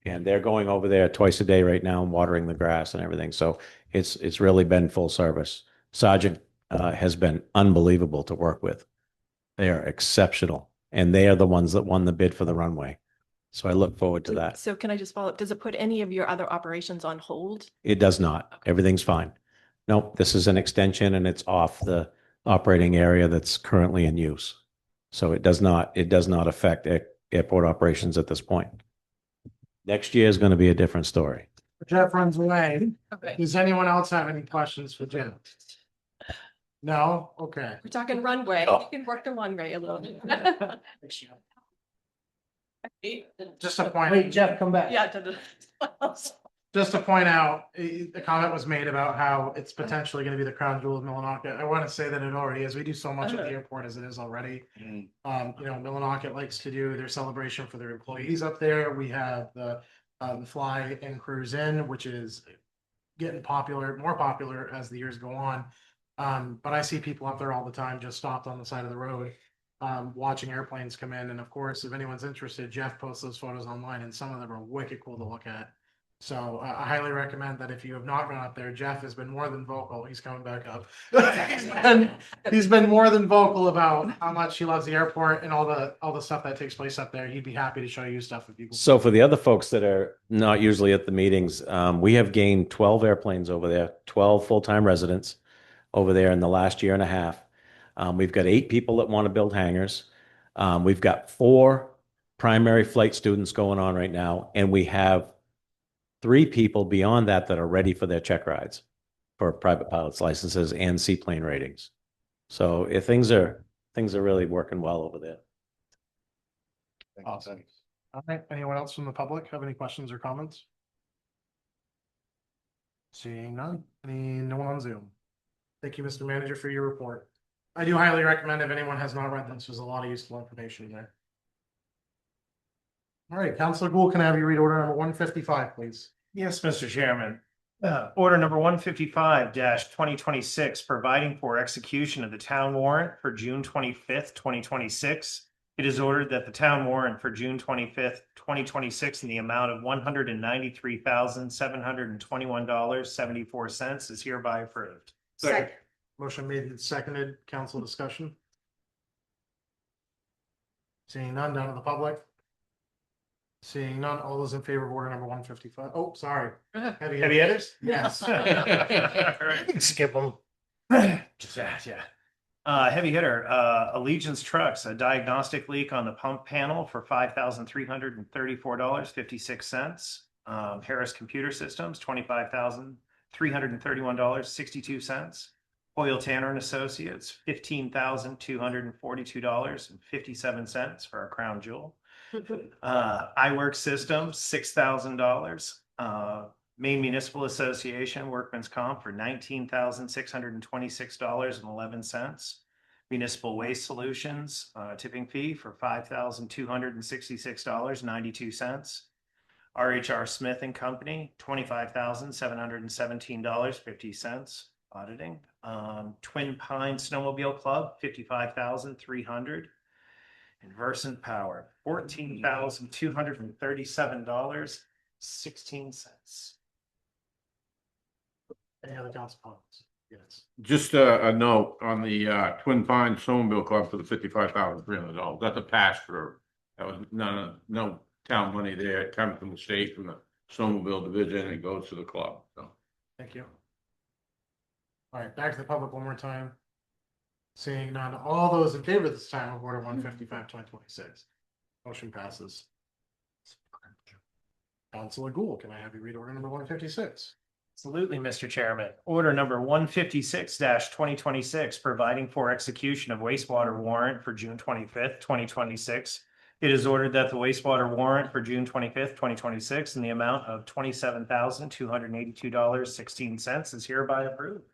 And they're going over there twice a day right now and watering the grass and everything. So it's really been full service. Sergeant has been unbelievable to work with. They are exceptional. And they are the ones that won the bid for the runway. So I look forward to that. So can I just follow up? Does it put any of your other operations on hold? It does not. Okay. Everything's fine. Nope, this is an extension and it's off the operating area that's currently in use. So it does not affect airport operations at this point. Next year is going to be a different story. Jeff runs away. Okay. Does anyone else have any questions for Jeff? No? Okay. We're talking runway. Oh. You can work the runway a little bit. Just to point. Wait, Jeff, come back. Yeah. Just to point out, the comment was made about how it's potentially gonna be the crown jewel of Millinocket. I wanna say that it already is. We do so much at the airport as it is already. Millinocket likes to do their celebration for their employees up there. We have the fly and cruise in, which is getting more popular as the years go on. But I see people up there all the time, just stopped on the side of the road, watching airplanes come in. And of course, if anyone's interested, Jeff posts those photos online and some of them are wicked cool to look at. So I highly recommend that if you have not gone up there, Jeff has been more than vocal. He's coming back up. He's been more than vocal about how much he loves the airport and all the stuff that takes place up there. He'd be happy to show you stuff if you. So for the other folks that are not usually at the meetings, we have gained 12 airplanes over there, 12 full-time residents over there in the last year and a half. We've got 8 people that want to build hangars. We've got 4 primary flight students going on right now, and we have 3 people beyond that that are ready for their check rides for private pilots licenses and seaplane ratings. So things are really working well over there. Awesome. All right. Anyone else from the public have any questions or comments? Seeing none. No one on Zoom. Thank you, Mr. Manager, for your report. I do highly recommend if anyone has not read this, there's a lot of useful information in there. All right, Councilor Gould, can I have you read order number 155, please? Yes, Mr. Chairman. Order number 155-2026, providing for execution of the town warrant for June 25th, 2026. It is ordered that the town warrant for June 25th, 2026 in the amount of $193,721.74 is hereby approved. Second. Motion made and seconded. Council discussion. Seeing none, down to the public. Seeing none, all those in favor of order number 155. Oh, sorry. Heavy hitters? Yes. Skip them. Just that, yeah. Heavy hitter, Allegiance Trucks, a diagnostic leak on the pump panel for $5,334.56. Harris Computer Systems, $25,331.62. Hoyle Tanner and Associates, $15,242.57 for our crown jewel. iWork Systems, $6,000. Maine Municipal Association Workman's Comp for $19,626.11. Municipal Waste Solutions, tipping fee for $5,266.92. RHR Smith and Company, $25,717.50 auditing. Twin Pines Snowmobile Club, $55,300. And Versant Power, $14,237.16. Any other council comments? Yes. Just a note on the Twin Pines Snowmobile Club for the $55,300. That's a pass through. That was no town money there. It comes from the state, from the snowmobile division, and it goes to the club. So Thank you. All right, back to the public one more time. Seeing none, all those in favor this time of order 155-2026. Motion passes. Councilor Gould, can I have you read order number 156? Absolutely, Mr. Chairman. Order number 156-2026, providing for execution of wastewater warrant for June 25th, 2026. It is ordered that the wastewater warrant for June 25th, 2026 in the amount of $27,282.16 is hereby approved.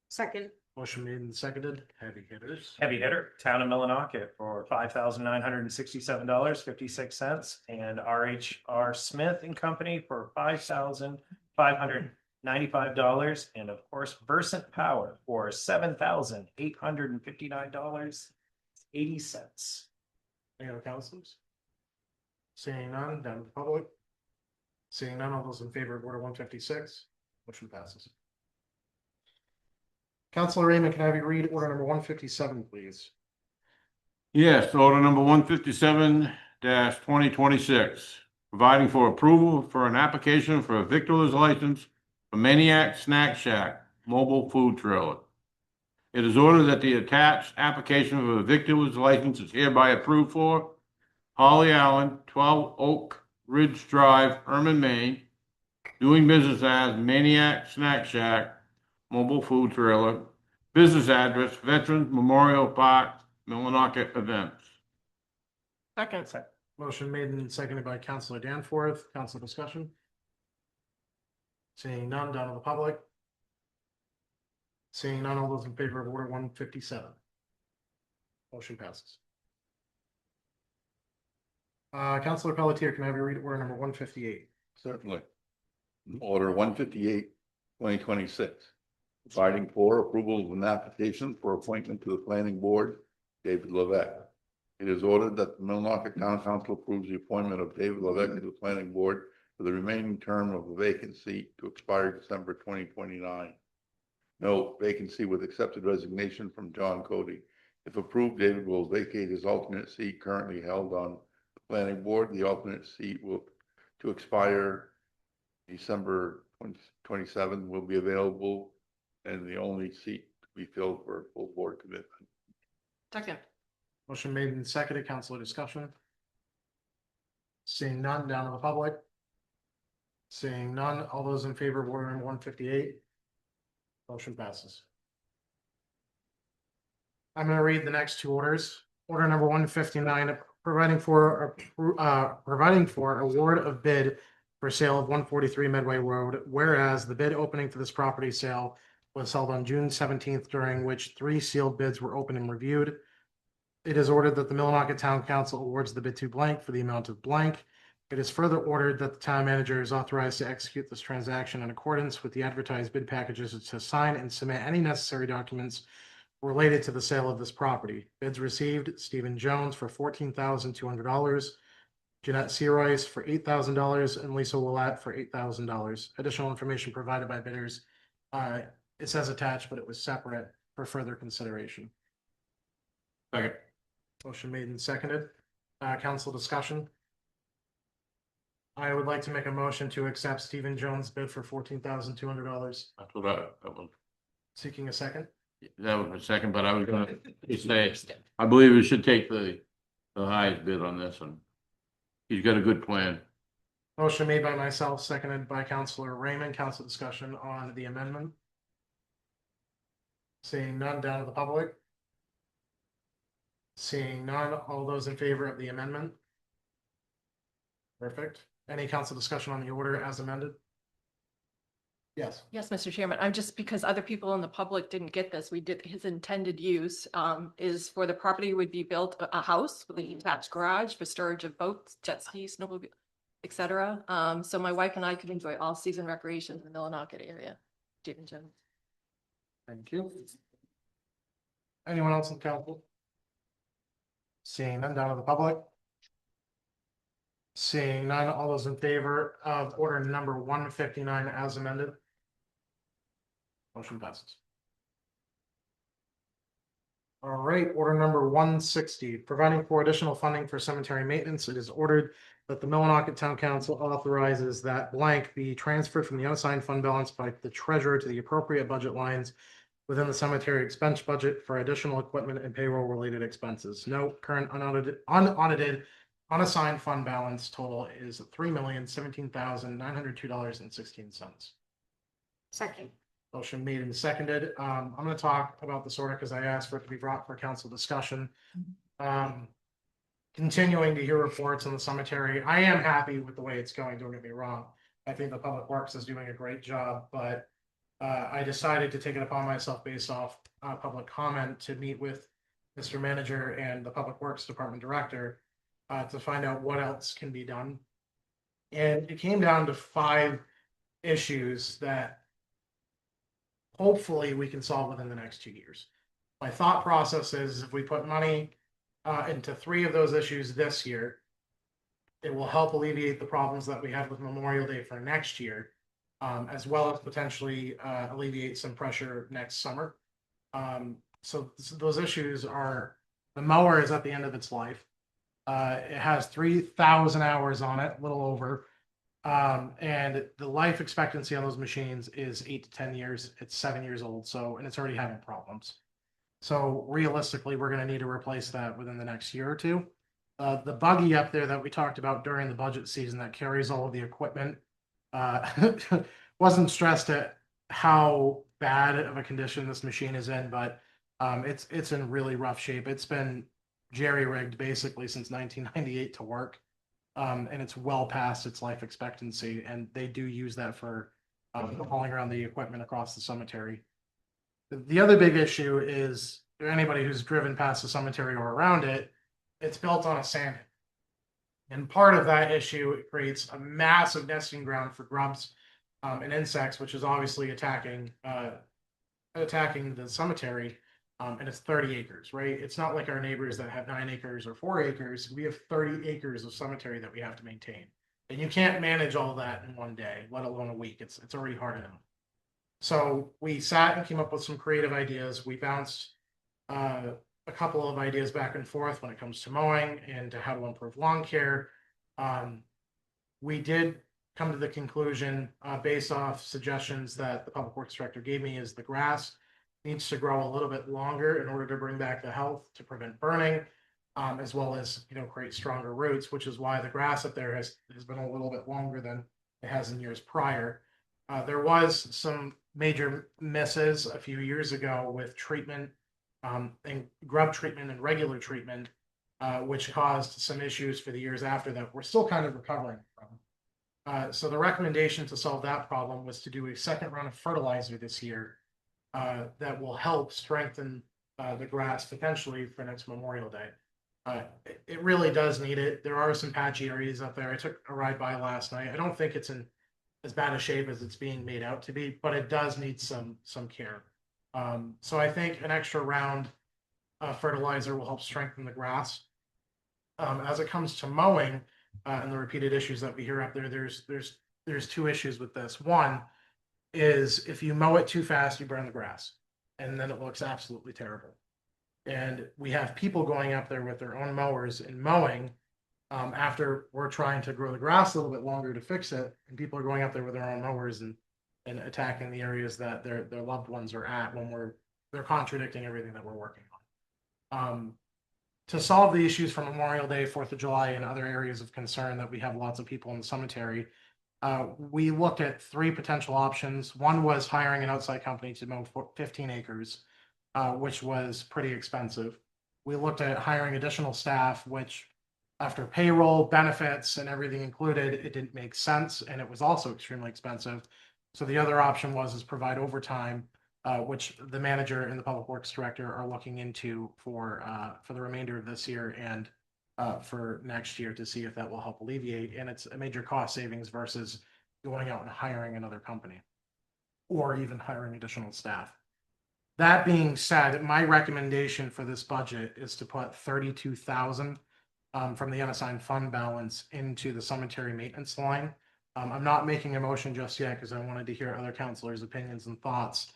Second. Motion made and seconded. Heavy hitters. Heavy hitter, Town of Millinocket for $5,967.56, and RHR Smith and Company for $5,595, and of course Versant Power for $7,859.80. Any other councilors? Seeing none, down to the public. Seeing none, all those in favor of order 156, motion passes. Councilor Raymond, can I have you read order number 157, please? yes, order number 157-2026, providing for approval for an application for a victualer's license for Maniac Snack Shack mobile food trailer. It is ordered that the attached application for a victualer's license is hereby approved for Holly Allen, 12 Oak Ridge Drive, Herman, Maine, doing business as Maniac Snack Shack mobile food trailer. Business address, Veterans Memorial Park, Millinocket Events. Second. Motion made and seconded by Counselor Danforth. Council discussion? Seeing none, down to the public. Seeing none, all those in favor of order 157? Motion passes. Counselor Pelletier, can I have you read order number 158? Certainly. Order 158, 2026, providing for approval of an application for appointment to the planning board, David Levesque. It is ordered that the Millinocket Town Council approves the appointment of David Levesque to the planning board for the remaining term of the vacant seat to expire December 2029. No vacancy with accepted resignation from John Cody. If approved, David will vacate his alternate seat currently held on the planning board. The alternate seat will to expire December 2027 will be available and the only seat to be filled for a full board commitment. Second. Motion made and seconded. Councilor discussion? Seeing none, down to the public. Seeing none, all those in favor of order number 158? Motion passes. I'm going to read the next two orders. Order number 159, providing for award of bid for sale of 143 Medway Road, whereas the bid opening for this property sale was held on June 17th, during which 3 sealed bids were opened and reviewed. It is ordered that the Millinocket Town Council awards the bid to blank for the amount of blank. It is further ordered that the town manager is authorized to execute this transaction in accordance with the advertised bid packages, to sign and submit any necessary documents related to the sale of this property. Bids received: Stephen Jones for $14,200, Jeanette Searoyce for $8,000, and Lisa Willett for $8,000. Additional information provided by bidders. It says attached, but it was separate for further consideration. Second. Motion made and seconded. Council discussion? I would like to make a motion to accept Stephen Jones' bid for $14,200. That's what that was. Seeking a second? That was my second, but I was gonna say, I believe we should take the highest bid on this one. He's got a good plan. Motion made by myself, seconded by Counselor Raymond. Council discussion on the amendment? Seeing none, down to the public. Seeing none, all those in favor of the amendment? Perfect. Any council discussion on the order as amended? Yes. Yes, Mr. Chairman, I'm just, because other people in the public didn't get this, we did, his intended use is for the property would be built a house with an attached garage for storage of boats, jet skis, snowmobile, etc. So my wife and I could enjoy all season recreation in the Millinocket area. Stephen Jones. Thank you. Anyone else in council? Seeing none, down to the public. Seeing none, all those in favor of order number 159 as amended? Motion passes. All right, order number 160, providing for additional funding for cemetery maintenance. It is ordered that the Millinocket Town Council authorizes that blank be transferred from the unassigned fund balance by the treasurer to the appropriate budget lines within the cemetery expense budget for additional equipment and payroll related expenses. Note, current unaudited unassigned fund balance total is $3,017,902.16. Second. Motion made and seconded. I'm going to talk about this order because I asked for it to be brought for council discussion. Continuing to hear reports on the cemetery, I am happy with the way it's going, don't get me wrong. I think the Public Works is doing a great job, but I decided to take it upon myself based off public comment to meet with Mr. Manager and the Public Works Department Director to find out what else can be done. And it came down to 5 issues that hopefully we can solve within the next 2 years. My thought process is if we put money into 3 of those issues this year, it will help alleviate the problems that we had with Memorial Day for next year, as well as potentially alleviate some pressure next summer. So those issues are, the mower is at the end of its life. It has 3,000 hours on it, a little over. And the life expectancy on those machines is 8 to 10 years. It's 7 years old. So, and it's already having problems. So realistically, we're going to need to replace that within the next year or 2. The buggy up there that we talked about during the budget season that carries all of the equipment, wasn't stressed at how bad of a condition this machine is in, but it's in really rough shape. It's been jerry-rigged basically since 1998 to work. And it's well past its life expectancy, and they do use that for hauling around the equipment across the cemetery. The other big issue is anybody who's driven past the cemetery or around it, it's built on a sand. And part of that issue, it creates a massive nesting ground for grubs and insects, which is obviously attacking the cemetery. And it's 30 acres, right? It's not like our neighbors that have 9 acres or 4 acres. We have 30 acres of cemetery that we have to maintain. And you can't manage all that in one day, let alone a week. It's already hard enough. So we sat and came up with some creative ideas. We bounced a couple of ideas back and forth when it comes to mowing and to how to improve lawn care. We did come to the conclusion, based off suggestions that the public works director gave me, is the grass needs to grow a little bit longer in order to bring back the health, to prevent burning, as well as, create stronger roots, which is why the grass up there has been a little bit longer than it has in years prior. There was some major misses a few years ago with treatment, and grub treatment and regular treatment, which caused some issues for the years after that we're still kind of recovering from. So the recommendation to solve that problem was to do a second round of fertilizer this year, that will help strengthen the grass potentially for next Memorial Day. It really does need it. There are some patchy areas up there. I took a ride by last night. I don't think it's in as bad a shape as it's being made out to be, but it does need some care. So I think an extra round of fertilizer will help strengthen the grass. As it comes to mowing and the repeated issues that we hear up there, there's two issues with this. One is if you mow it too fast, you burn the grass, and then it looks absolutely terrible. And we have people going up there with their own mowers and mowing, after we're trying to grow the grass a little bit longer to fix it, and people are going up there with their own mowers and attacking the areas that their loved ones are at when they're contradicting everything that we're working on. To solve the issues for Memorial Day, 4th of July, and other areas of concern that we have lots of people in the cemetery, we looked at 3 potential options. One was hiring an outside company to mow 15 acres, which was pretty expensive. We looked at hiring additional staff, which after payroll, benefits, and everything included, it didn't make sense, and it was also extremely expensive. So the other option was provide overtime, which the manager and the public works director are looking into for the remainder of this year and for next year to see if that will help alleviate. And it's a major cost savings versus going out and hiring another company or even hiring additional staff. That being said, my recommendation for this budget is to put 32,000 from the unassigned fund balance into the cemetery maintenance line. I'm not making a motion just yet because I wanted to hear other counselors' opinions and thoughts.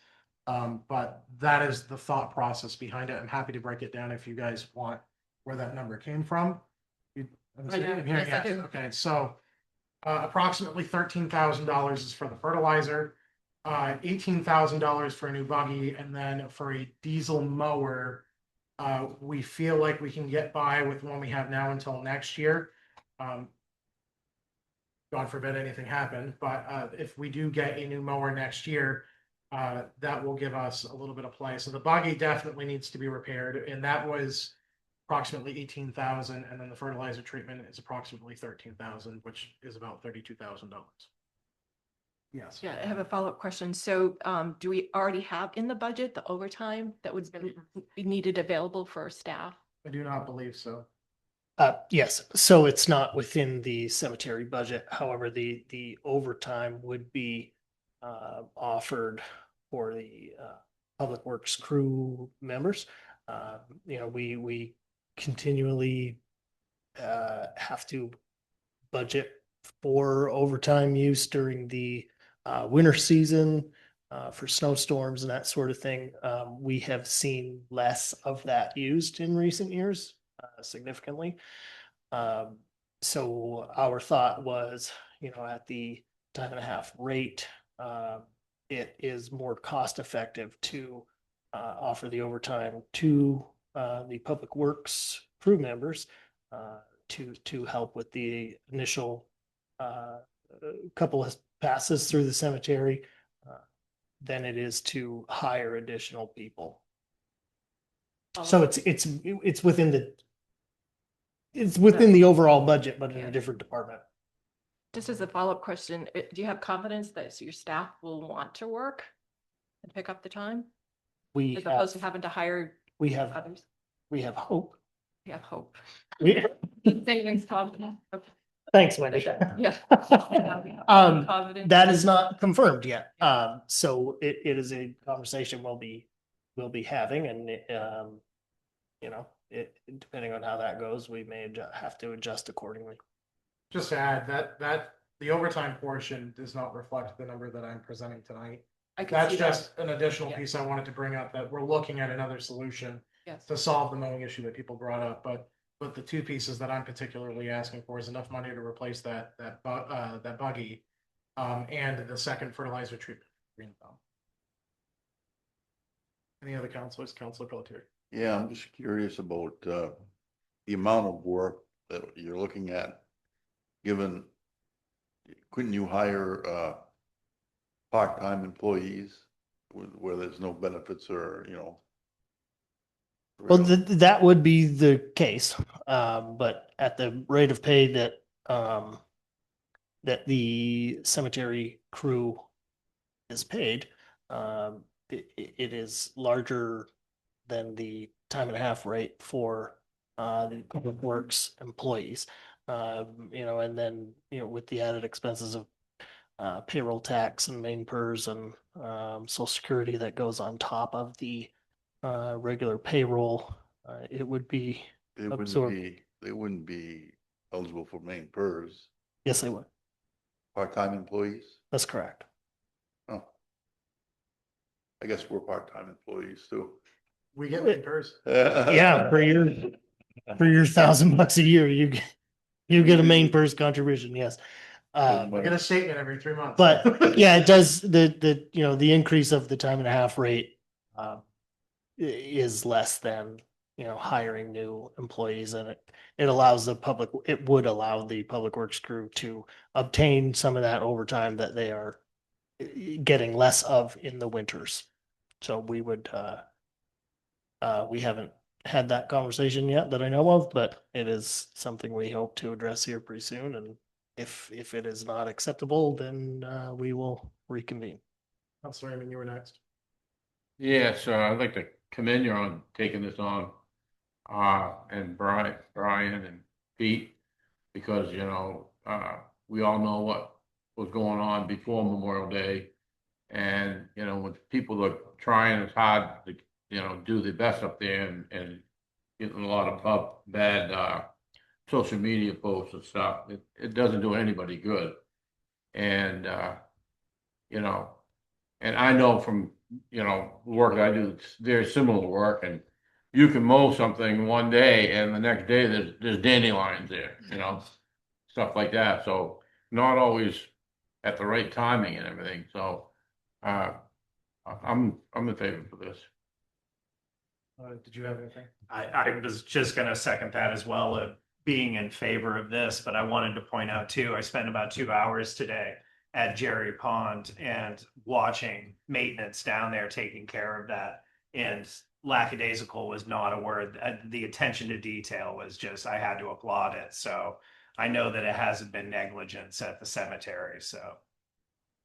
But that is the thought process behind it. I'm happy to break it down if you guys want where that number came from. I do. Yes, I do. Okay, so approximately $13,000 is for the fertilizer, $18,000 for a new buggy, and then for a diesel mower, we feel like we can get by with the one we have now until next year. God forbid anything happen, but if we do get a new mower next year, that will give us a little bit of play. So the buggy definitely needs to be repaired, and that was approximately 18,000, and then the fertilizer treatment is approximately 13,000, which is about $32,000. Yes. Yeah, I have a follow-up question. So do we already have in the budget the overtime that would be needed available for our staff? I do not believe so. Yes, so it's not within the cemetery budget. However, the overtime would be offered for the public works crew members. We continually have to budget for overtime use during the winter season for snowstorms and that sort of thing. We have seen less of that used in recent years, significantly. So our thought was, at the 10.5 rate, it is more cost effective to offer the overtime to the public works crew members to help with the initial couple of passes through the cemetery than it is to hire additional people. So it's within it's within the overall budget, but in a different department. Just as a follow-up question, do you have confidence that your staff will want to work and pick up the time We as opposed to have, having to hire we have, others? we have hope. We have hope. We- Thanks, Tom. Okay. Thanks, Wendy. Yeah. That is not confirmed yet. So it is a conversation we'll be having and, you know, depending on how that goes, we may have to adjust accordingly. Just to add that the overtime portion does not reflect the number that I'm presenting tonight. I can That's see that. just an additional Yeah. piece I wanted to bring up, that we're looking at another solution Yes. to solve the mowing issue that people brought up, but the two pieces that I'm particularly asking for is enough money to replace that buggy, and the second fertilizer treatment. Green thumb. Any other counselors? Counselor Pelletier? Yeah, I'm just curious about the amount of work that you're looking at, given, couldn't you hire part-time employees where there's no benefits or, you know? Well, that would be the case, but at the rate of pay that that the cemetery crew is paid, it is larger than the time and a half rate for the public works employees. You know, and then, you know, with the added expenses of payroll tax and main PERS and social security that goes on top of the regular payroll, it would be absorbed. They wouldn't be eligible for main PERS, Yes, they would. part-time employees? That's correct. Oh. I guess we're part-time employees too. We get papers. Yeah, for your $1,000 a year, you get a main PERS contribution, yes. I get a statement every 3 months. But yeah, it does, you know, the increase of the time and a half rate is less than, you know, hiring new employees, and it would allow the public works crew to obtain some of that overtime that they are getting less of in the winters. So we would, we haven't had that conversation yet that I know of, but it is something we hope to address here pretty soon. And if it is not acceptable, then we will reconvene. Counselor Raymond, you were next. Yes, I'd like to commend you on taking this on, and Brian and Pete, because, you know, we all know what was going on before Memorial Day. And, you know, when people are trying as hard to, you know, do the best up there and getting a lot of bad social media posts and stuff, it doesn't do anybody good. And, you know, and I know from, you know, work I do, it's very similar work, and you can mow something one day and the next day there's dandelions there, you know, stuff like that. So not always at the right timing and everything. So I'm in favor for this. Did you have anything? I was just gonna second that as well, of being in favor of this, but I wanted to point out too, I spent about 2 hours today at Jerry Pond and watching maintenance down there taking care of that. And lackadaisical was not a word. The attention to detail was just, I had to applaud it. So I know that it hasn't been negligence at the cemetery, so.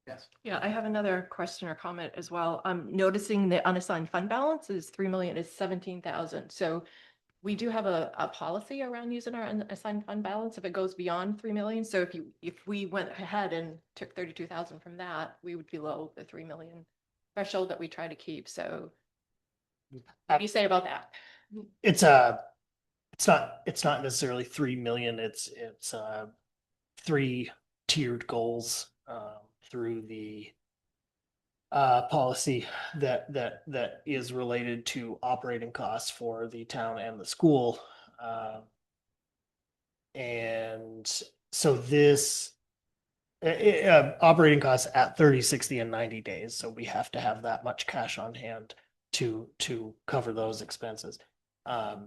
Yes. Yeah, I have another question or comment as well. I'm noticing the unassigned fund balance is 3 million, is 17,000. So we do have a policy around using our unassigned fund balance if it goes beyond 3 million. So if we went ahead and took 32,000 from that, we would be below the 3 million threshold that we try to keep. So what do you say about that? It's not necessarily 3 million. It's 3 tiered goals through the policy that is related to operating costs for the town and the school. And so this operating costs at 30, 60, and 90 days. So we have to have that much cash on hand to cover those expenses. I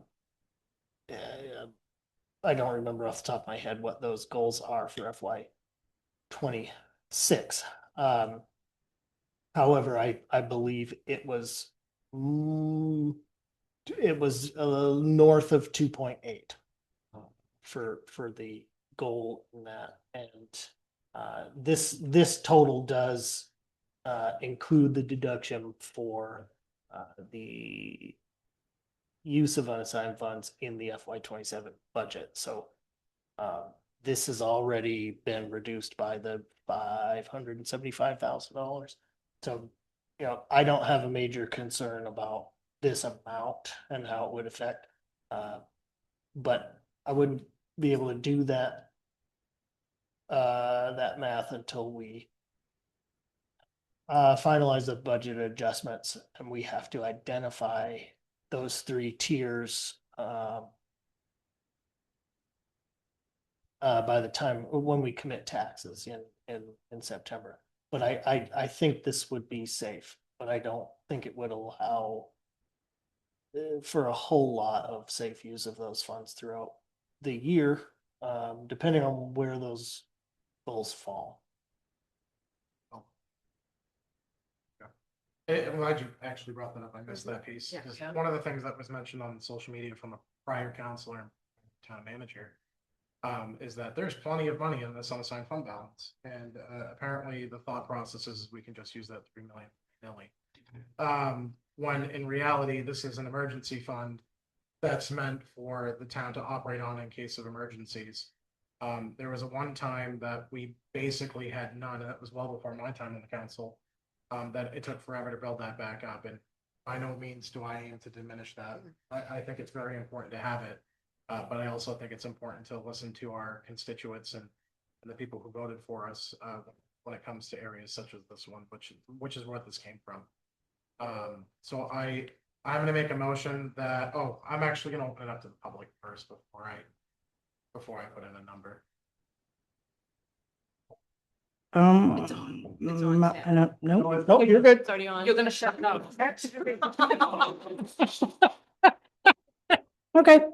don't remember off the top of my head what those goals are for FY 26. However, I believe it was north of 2.8 for the goal in that. And this total does include the deduction for the use of unassigned funds in the FY 27 budget. So this has already been reduced by the $575,000. So, I don't have a major concern about this amount and how it would affect. But I wouldn't be able to do that math until we finalize the budget adjustments, and we have to identify those three tiers by the time when we commit taxes in September. But I think this would be safe, but I don't think it would allow for a whole lot of safe use of those funds throughout the year, depending on where those goals fall. I'm glad you actually brought that up. I missed that piece. Yeah. 'Cause one of the things that was mentioned on social media from a prior counselor and town manager is that there's plenty of money in this unassigned fund balance. And apparently the thought process is we can just use that 3 million nilly. When in reality, this is an emergency fund that's meant for the town to operate on in case of emergencies. There was a one time that we basically had none, and that was well before my time on the council. That it took forever to build that back up, and by no means do I aim to diminish that. I think it's very important to have it, but I also think it's important to listen to our constituents and the people who voted for us when it comes to areas such as this one, which is where this came from. So I'm going to make a motion that I'm actually going to open it up to the public first before I put in a number. It's on now. No, you're good. It's already on. You're gonna shut it up. Okay,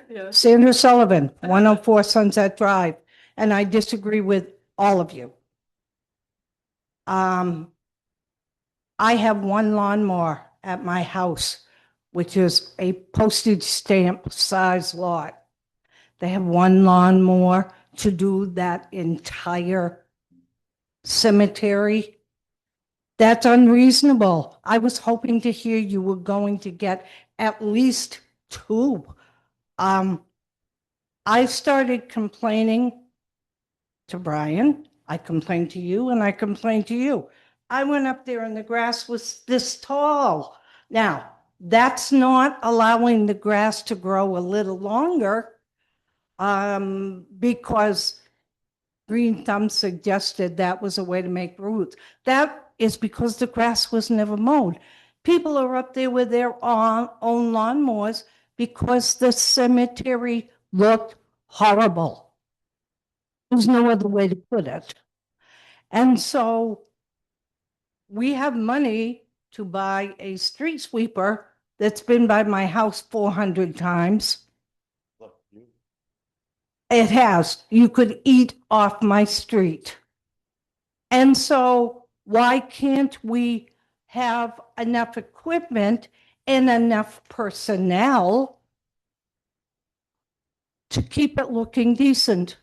Yes. Sandra Sullivan, 104 Sunset Drive, and I disagree with all of you. I have one lawnmower at my house, which is a postage stamp size lot. They have one lawnmower to do that entire cemetery. That's unreasonable. I was hoping to hear you were going to get at least two. I started complaining to Brian. I complained to you and I complained to you. I went up there and the grass was this tall. Now, that's not allowing the grass to grow a little longer because Green Thumb suggested that was a way to make roots. That is because the grass was never mowed. People are up there with their own lawnmowers because the cemetery looked horrible. There's no other way to put it. And so we have money to buy a street sweeper that's been by my house 400 times. It has. You could eat off my street. And so why can't we have enough equipment and enough personnel to keep it looking decent?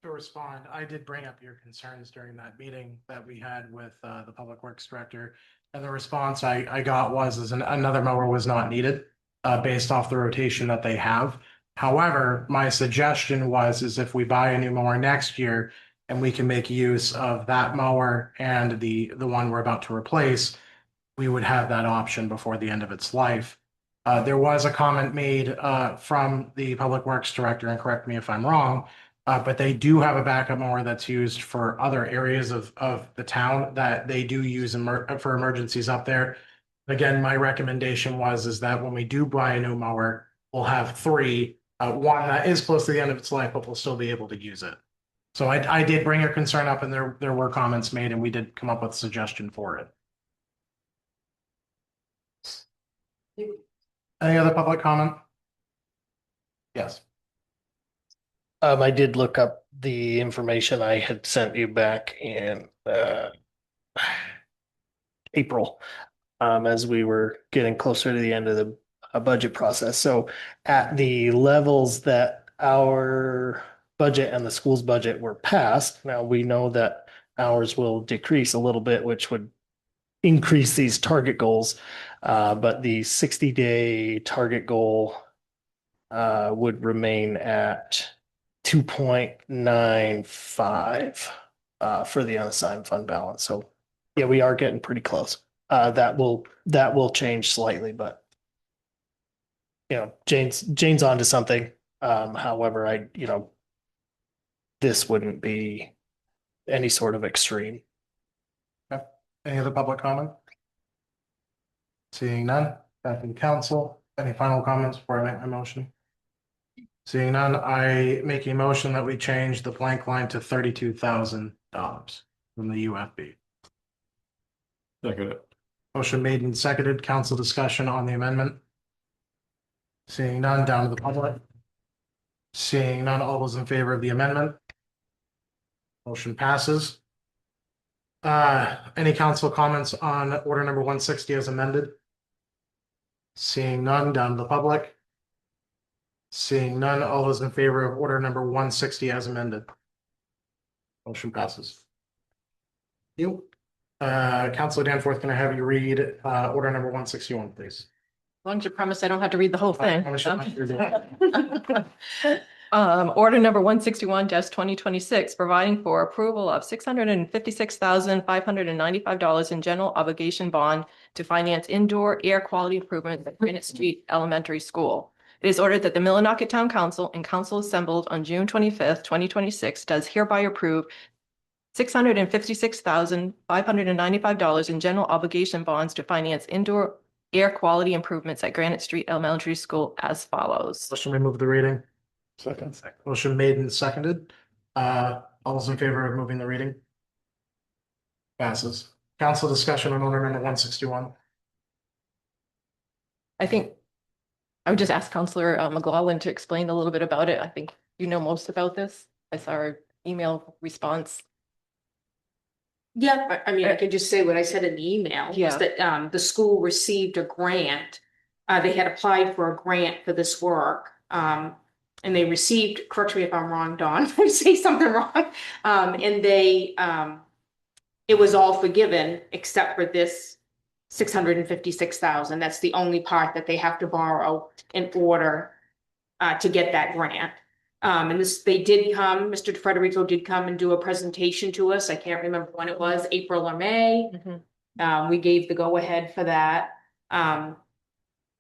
To respond, I did bring up your concerns during that meeting that we had with the Public Works Director. And the response I got was another mower was not needed based off the rotation that they have. However, my suggestion is if we buy a new mower next year and we can make use of that mower and the one we're about to replace, we would have that option before the end of its life. There was a comment made from the Public Works Director, and correct me if I'm wrong, but they do have a backup mower that's used for other areas of the town that they do use for emergencies up there. Again, my recommendation is that when we do buy a new mower, we'll have three. One that is close to the end of its life, but we'll still be able to use it. So I did bring your concern up, and there were comments made, and we did come up with a suggestion for it. Any other public comment? Yes. I did look up the information I had sent you back in April, as we were getting closer to the end of the budget process. So at the levels that our budget and the school's budget were passed, now we know that ours will decrease a little bit, which would increase these target goals. But the 60-day target goal would remain at 2.95 for the unassigned fund balance. So yeah, we are getting pretty close. That will change slightly, but Jane's onto something. However, this wouldn't be any sort of extreme. Any other public comment? Seeing none, back in council. Any final comments before I make my motion? Seeing none, I make a motion that we change the blank line to $32,000 from the UFB. Second it. Motion made and seconded. Council discussion on the amendment. Seeing none, down to the public. Seeing none, all those in favor of the amendment? Motion passes. Any council comments on order number 160 as amended? Seeing none, down to the public. Seeing none, all those in favor of order number 160 as amended? Motion passes. You. Councilor Danforth, can I have you read order number 161, please? As long as you promise I don't have to read the whole thing. Order number 161-2026, providing for approval of $656,595 in general obligation bond to finance indoor air quality improvements at Granite Street Elementary School. It is ordered that the Millinocket Town Council and council assembled on June 25th, 2026 does hereby approve $656,595 in general obligation bonds to finance indoor air quality improvements at Granite Street Elementary School as follows. Motion remove the reading. Second. Motion made and seconded. All those in favor of moving the reading? Passes. Council discussion on order number 161. I think I would just ask Counselor McLaughlin to explain a little bit about it. I think you know most about this. I saw our email response. Yeah, I mean, I could just say what I said in the email, was Yeah. that the school received a grant. They had applied for a grant for this work. And they received, correct me if I'm wrong, Dawn, if I say something wrong. And they, it was all forgiven except for this $656,000. That's the only part that they have to borrow in order to get that grant. And they did come, Mr. Federico did come and do a presentation to us. I can't remember when it was, April or May. We gave the go-ahead for that.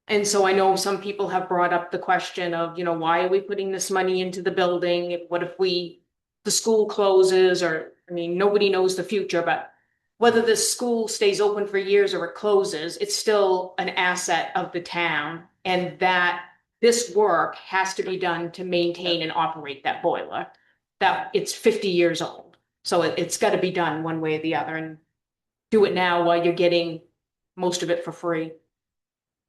And so I know some people have brought up the question of, why are we putting this money into the building? What if the school closes, or, nobody knows the future, but whether this school stays open for years or it closes, it's still an asset of the town. And that this work has to be done to maintain and operate that boiler. That it's 50 years old. So it's got to be done one way or the other, and do it now while you're getting most of it for free.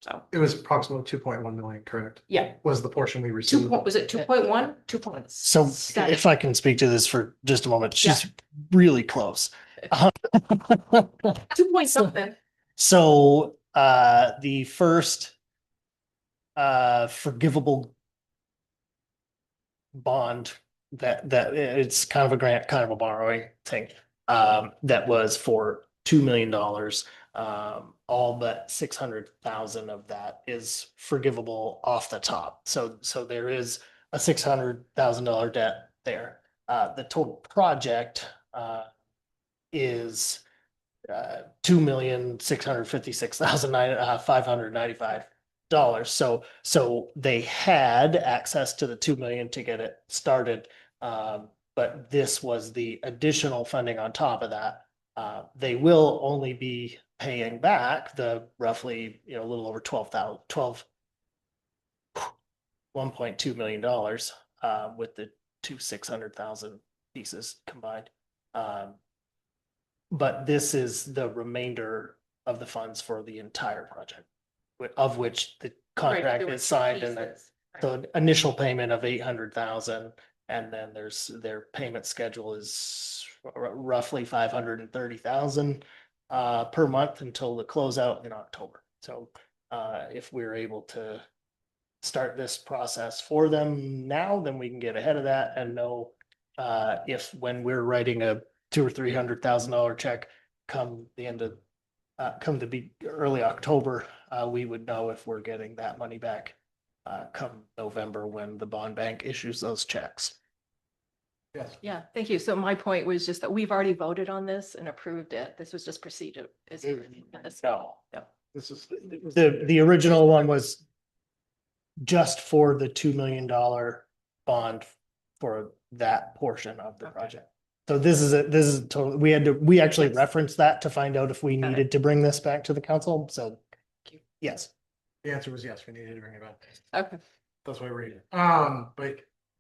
So It was approximately 2.1 million, correct? yeah, Was the portion we received. was it 2.1? 2 points. So if I can speak to this for just a moment, she's really close. 2 point something. So the first forgivable bond that it's kind of a grant, kind of a borrowing thing, that was for $2 million. All but 600,000 of that is forgivable off the top. So there is a $600,000 debt there. The total project is $2,656,595. So they had access to the 2 million to get it started. But this was the additional funding on top of that. They will only be paying back the roughly, a little over $1.2 million with the 600,000 pieces combined. But this is the remainder of the funds for the entire project, of which the contract is signed, and the initial payment of 800,000, and then their payment schedule is roughly 530,000 per month until the closeout in October. So if we're able to start this process for them now, then we can get ahead of that and know if when we're writing a $200,000 or $300,000 check come the end of come to be early October, we would know if we're getting that money back come November when the bond bank issues those checks. Yes. Yeah, thank you. So my point was just that we've already voted on this and approved it. This was just procedure. No. No. This is. The original one was just for the $2 million bond for that portion of the Okay. project. So this is total, we actually Yes. referenced that to find out if we Got it. needed to bring this back to the council. So, Thank you. yes. The answer was yes, we needed to bring it back. Okay. That's why we're here.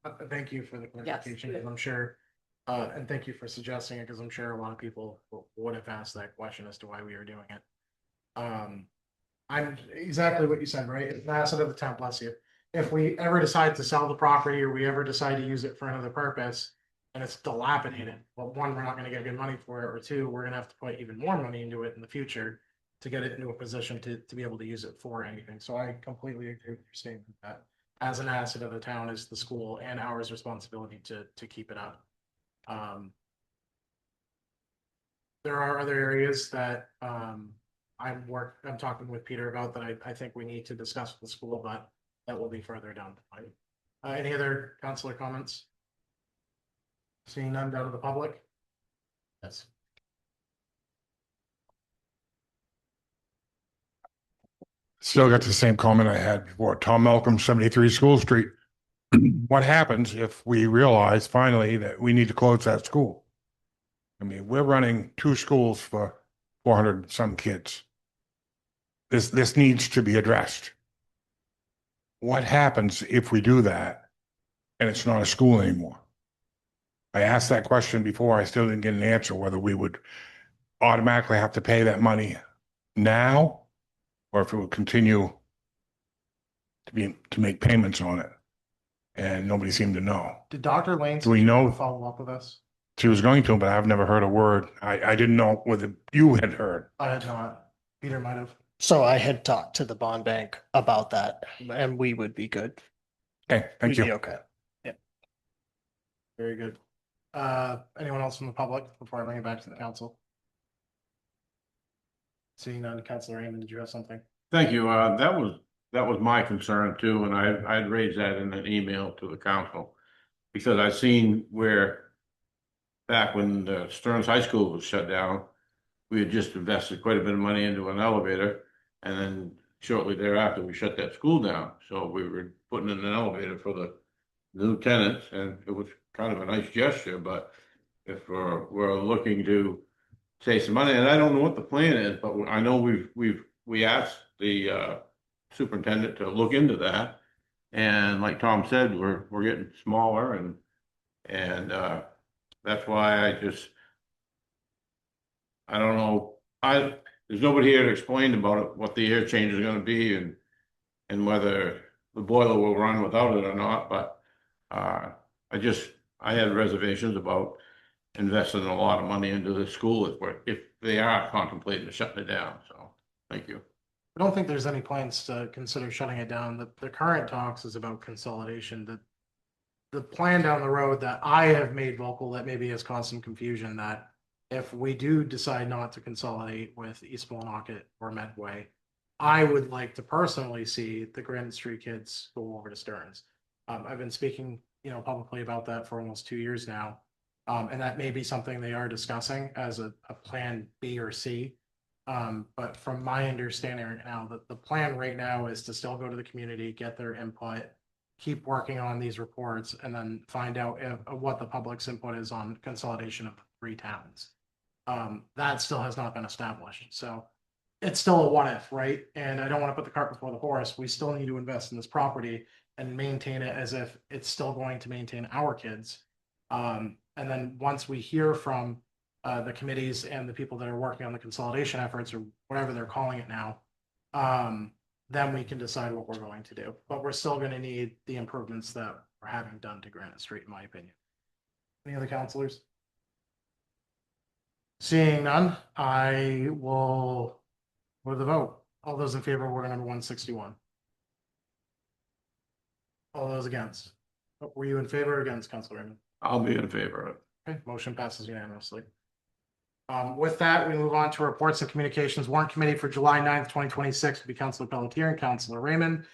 But thank you for the clarification, because I'm sure, and thank you for suggesting it, because I'm sure a lot of people would have asked that question as to why we were doing it. I'm exactly what you said, right? It's an asset of the town, bless you. If we ever decide to sell the property or we ever decide to use it for another purpose and it's dilapidated, well, one, we're not gonna get good money for it, or two, we're gonna have to put even more money into it in the future to get it into a position to be able to use it for anything. So I completely agree with your statement that as an asset of the town is the school and ours responsibility to keep it up. There are other areas that I'm talking with Peter about that I think we need to discuss with the school, but that will be further down the line. Any other councilor comments? Seeing none, down to the public? Yes. Still got the same comment I had before. Tom Malcolm, 73 School Street. What happens if we realize finally that we need to close that school? I mean, we're running 2 schools for 400 some kids. This needs to be addressed. What happens if we do that and it's not a school anymore? I asked that question before. I still didn't get an answer whether we would automatically have to pay that money now or if it would continue to make payments on it. And nobody seemed to know. Did Dr. Lane? Do we know? Follow up with us? She was going to, but I've never heard a word. I didn't know whether you had heard. I had not. Peter might have. So I had talked to the bond bank about that and we would be good. Okay, thank We'd be you. okay. Very good. Anyone else from the public before I bring it back to the council? Seeing none, Councilor Raymond, did you have something? Thank you. That was my concern too, and I'd raised that in an email to the council. Because I've seen where back when the Stearns High School was shut down, we had just invested quite a bit of money into an elevator. And then shortly thereafter, we shut that school down. So we were putting in an elevator for the new tenants, and it was kind of a nice gesture, but if we're looking to save some money, and I don't know what the plan is, but I know we asked the superintendent to look into that. And like Tom said, we're getting smaller and that's why I don't know. There's nobody here to explain about it, what the air change is gonna be and whether the boiler will run without it or not, but I had reservations about investing a lot of money into the school if they are contemplating shutting it down, so, thank you. I don't think there's any plans to consider shutting it down. The current talks is about consolidation. The plan down the road that I have made vocal that maybe has caused some confusion, that if we do decide not to consolidate with East Millinocket or Medway, I would like to personally see the Granite Street kids go over to Stearns. I've been speaking, publicly about that for almost 2 years now. And that may be something they are discussing as a plan B or C. But from my understanding right now, the plan right now is to still go to the community, get their input, keep working on these reports, and then find out what the public's input is on consolidation of 3 towns. That still has not been established. So it's still a what if, right? And I don't want to put the cart before the horse. We still need to invest in this property and maintain it as if it's still going to maintain our kids. And then once we hear from the committees and the people that are working on the consolidation efforts or whatever they're calling it now, then we can decide what we're going to do. But we're still going to need the improvements that we're having done to Granite Street, in my opinion. Any other counselors? Seeing none, I will go to the vote. All those in favor of order number 161? All those against? Were you in favor or against, Council Raymond? I'll be in favor of it. Okay, motion passes unanimously. With that, we move on to reports and communications. Warrant Committee for July 9th, 2026 will be Councilor Pelletier and Councilor Raymond.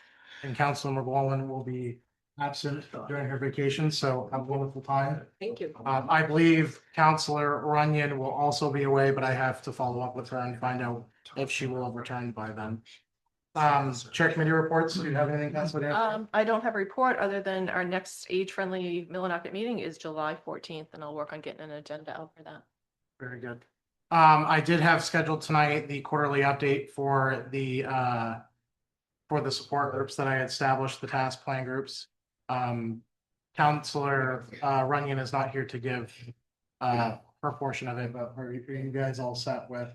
And Councilor McGowan will be absent during her vacation, so have a wonderful time. Thank you. I believe Councilor Runyon will also be away, but I have to follow up with her and find out if she will have returned by then. Chair Committee reports, do you have anything, Councilor? Dan? I don't have a report other than our next age-friendly Millinocket meeting is July 14th, and I'll work on getting an agenda out for that. Very good. I did have scheduled tonight the quarterly update for the support groups that I had established, the task plan groups. Councilor Runyon is not here to give her portion of it, but are you guys all set with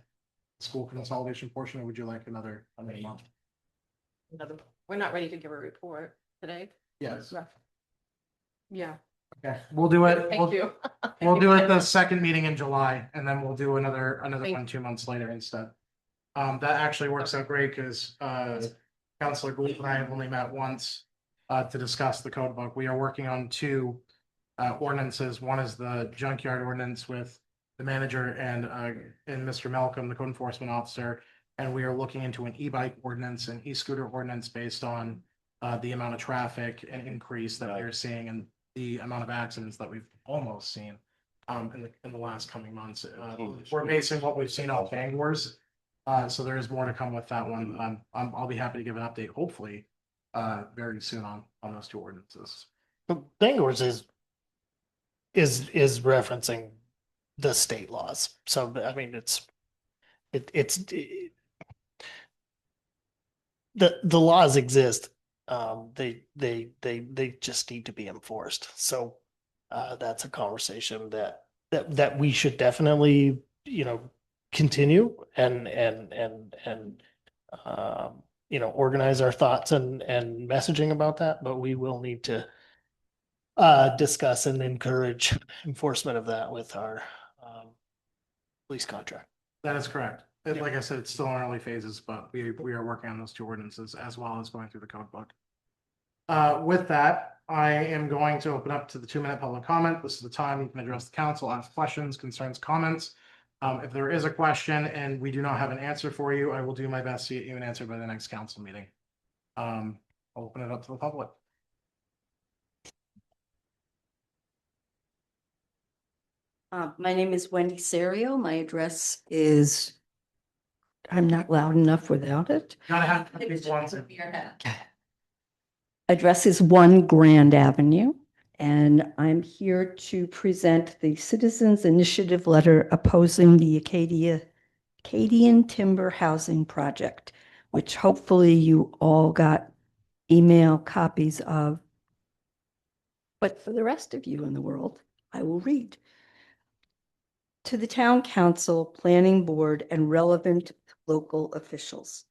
school consolidation portion, or would you like another month? We're not ready to give a report today. Yes. Yeah. Okay, we'll do it. Thank you. We'll do it the second meeting in July, and then we'll do another Thank- one 2 months later instead. That actually works out great because Councilor Gould and I have only met once to discuss the code book. We are working on two ordinances. One is the junkyard ordinance with the manager and Mr. Malcolm, the code enforcement officer. And we are looking into an e-bike ordinance and e-scooter ordinance based on the amount of traffic and increase that we're seeing and the amount of accidents that we've almost seen in the last coming months. We're basing what we've seen off Bangor's. So there is more to come with that one. I'll be happy to give an update, hopefully, very soon on those two ordinances. Bangor's is referencing the state laws. So, I mean, the laws exist. They just need to be enforced. So, that's a conversation that we should definitely, continue and organize our thoughts and messaging about that, but we will need to discuss and encourage enforcement of that with our police contract. That is correct. Like I said, it's still in early phases, but we are working on those two ordinances as well as going through the code book. With that, I am going to open up to the 2-minute public comment. This is the time you can address the council, ask questions, concerns, comments. If there is a question and we do not have an answer for you, I will do my best to get you an answer by the next council meeting. I'll open it up to the public. My name is Wendy Serio. My address is, I'm not loud enough without it. Gotta have these ones. Address is 1 Grand Avenue, and I'm here to present the Citizens Initiative letter opposing the Acadian Timber Housing Project, which hopefully you all got email copies of. But for the rest of you in the world, I will read. To the Town Council, Planning Board, and relevant local officials.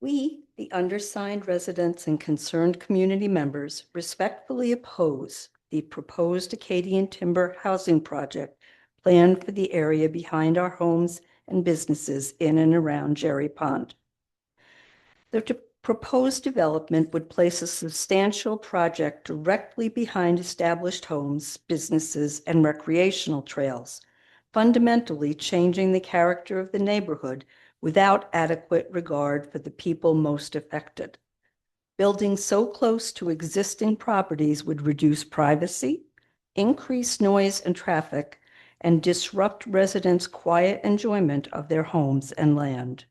We, the undersigned residents and concerned community members, respectfully oppose the proposed Acadian Timber Housing Project planned for the area behind our homes and businesses in and around Jerry Pond. The proposed development would place a substantial project directly behind established homes, businesses, and recreational trails, fundamentally changing the character of the neighborhood without adequate regard for the people most affected. Building so close to existing properties would reduce privacy, increase noise and traffic, and disrupt residents' quiet enjoyment of their homes and land.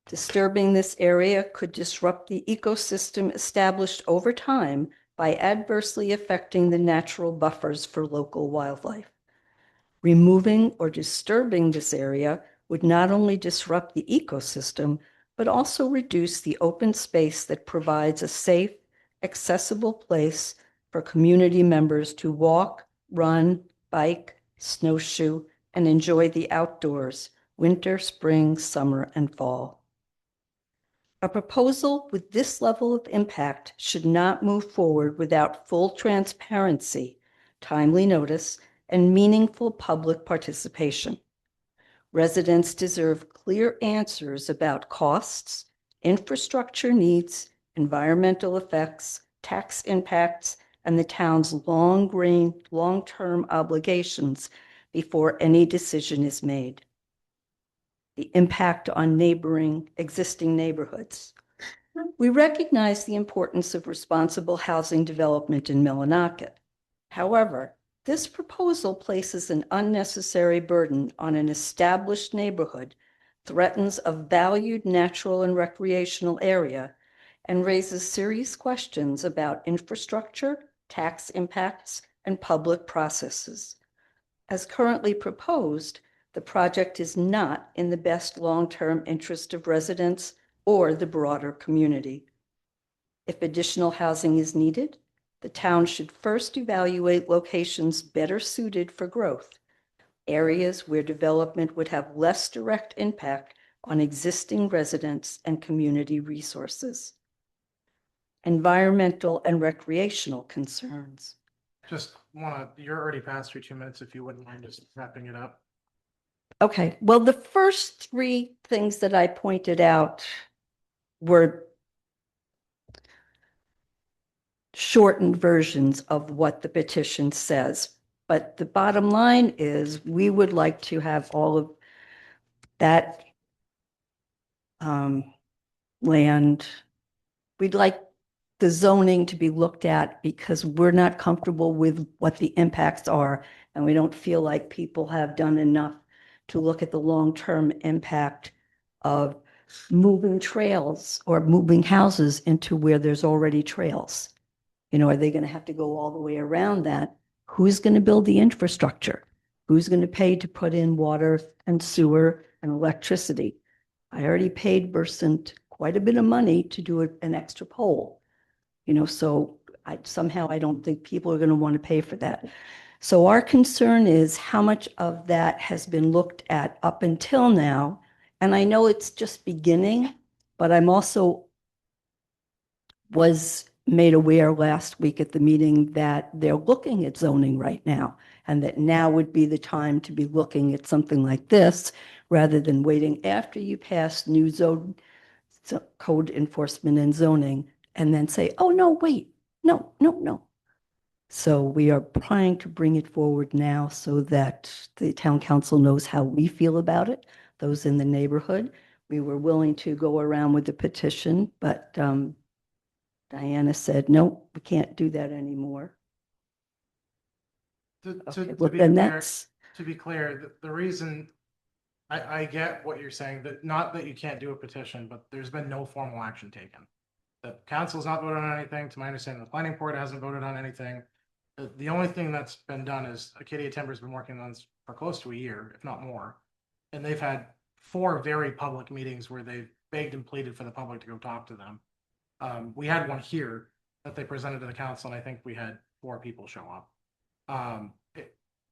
Disturbing this area could disrupt the ecosystem established over time by adversely affecting the natural buffers for local wildlife. Removing or disturbing this area would not only disrupt the ecosystem, but also reduce the open space that provides a safe, accessible place for community members to walk, run, bike, snowshoe, and enjoy the outdoors, winter, spring, summer, and fall. A proposal with this level of impact should not move forward without full transparency, timely notice, and meaningful public participation. Residents deserve clear answers about costs, infrastructure needs, environmental effects, tax impacts, and the town's long-term obligations before any decision is made. The impact on existing neighborhoods. We recognize the importance of responsible housing development in Millinocket. However, this proposal places an unnecessary burden on an established neighborhood, threatens a valued natural and recreational area, and raises serious questions about infrastructure, tax impacts, and public processes. As currently proposed, the project is not in the best long-term interest of residents or the broader community. If additional housing is needed, the town should first evaluate locations better suited for growth, areas where development would have less direct impact on existing residents and community resources. Environmental and recreational concerns. Just you're already past your 2 minutes, if you wouldn't mind just wrapping it up. Okay, well, the first three things that I pointed out were shortened versions of what the petition says. But the bottom line is we would like to have all of that land. We'd like the zoning to be looked at because we're not comfortable with what the impacts are. And we don't feel like people have done enough to look at the long-term impact of moving trails or moving houses into where there's already trails. You know, are they going to have to go all the way around that? Who's going to build the infrastructure? Who's going to pay to put in water and sewer and electricity? I already paid Versant quite a bit of money to do an extra pole. You know, so I don't think people are going to want to pay for that. So our concern is how much of that has been looked at up until now. And I know it's just beginning, but I'm also was made aware last week at the meeting that they're looking at zoning right now, and that now would be the time to be looking at something like this rather than waiting after you pass new zone code enforcement and zoning and then say, oh, no, wait, no. So we are trying to bring it forward now so that the town council knows how we feel about it, those in the neighborhood. We were willing to go around with the petition, but Diana said, no, we can't do that anymore. To be clear, the reason I get what you're saying, that not that you can't do a petition, but there's been no formal action taken. The council's not voted on anything. To my understanding, the planning board hasn't voted on anything. The only thing that's been done is Acadia Timber's been working on this for close to a year, if not more. And they've had 4 very public meetings where they've begged and pleaded for the public to go talk to them. We had one here that they presented to the council, and I think we had 4 people show up.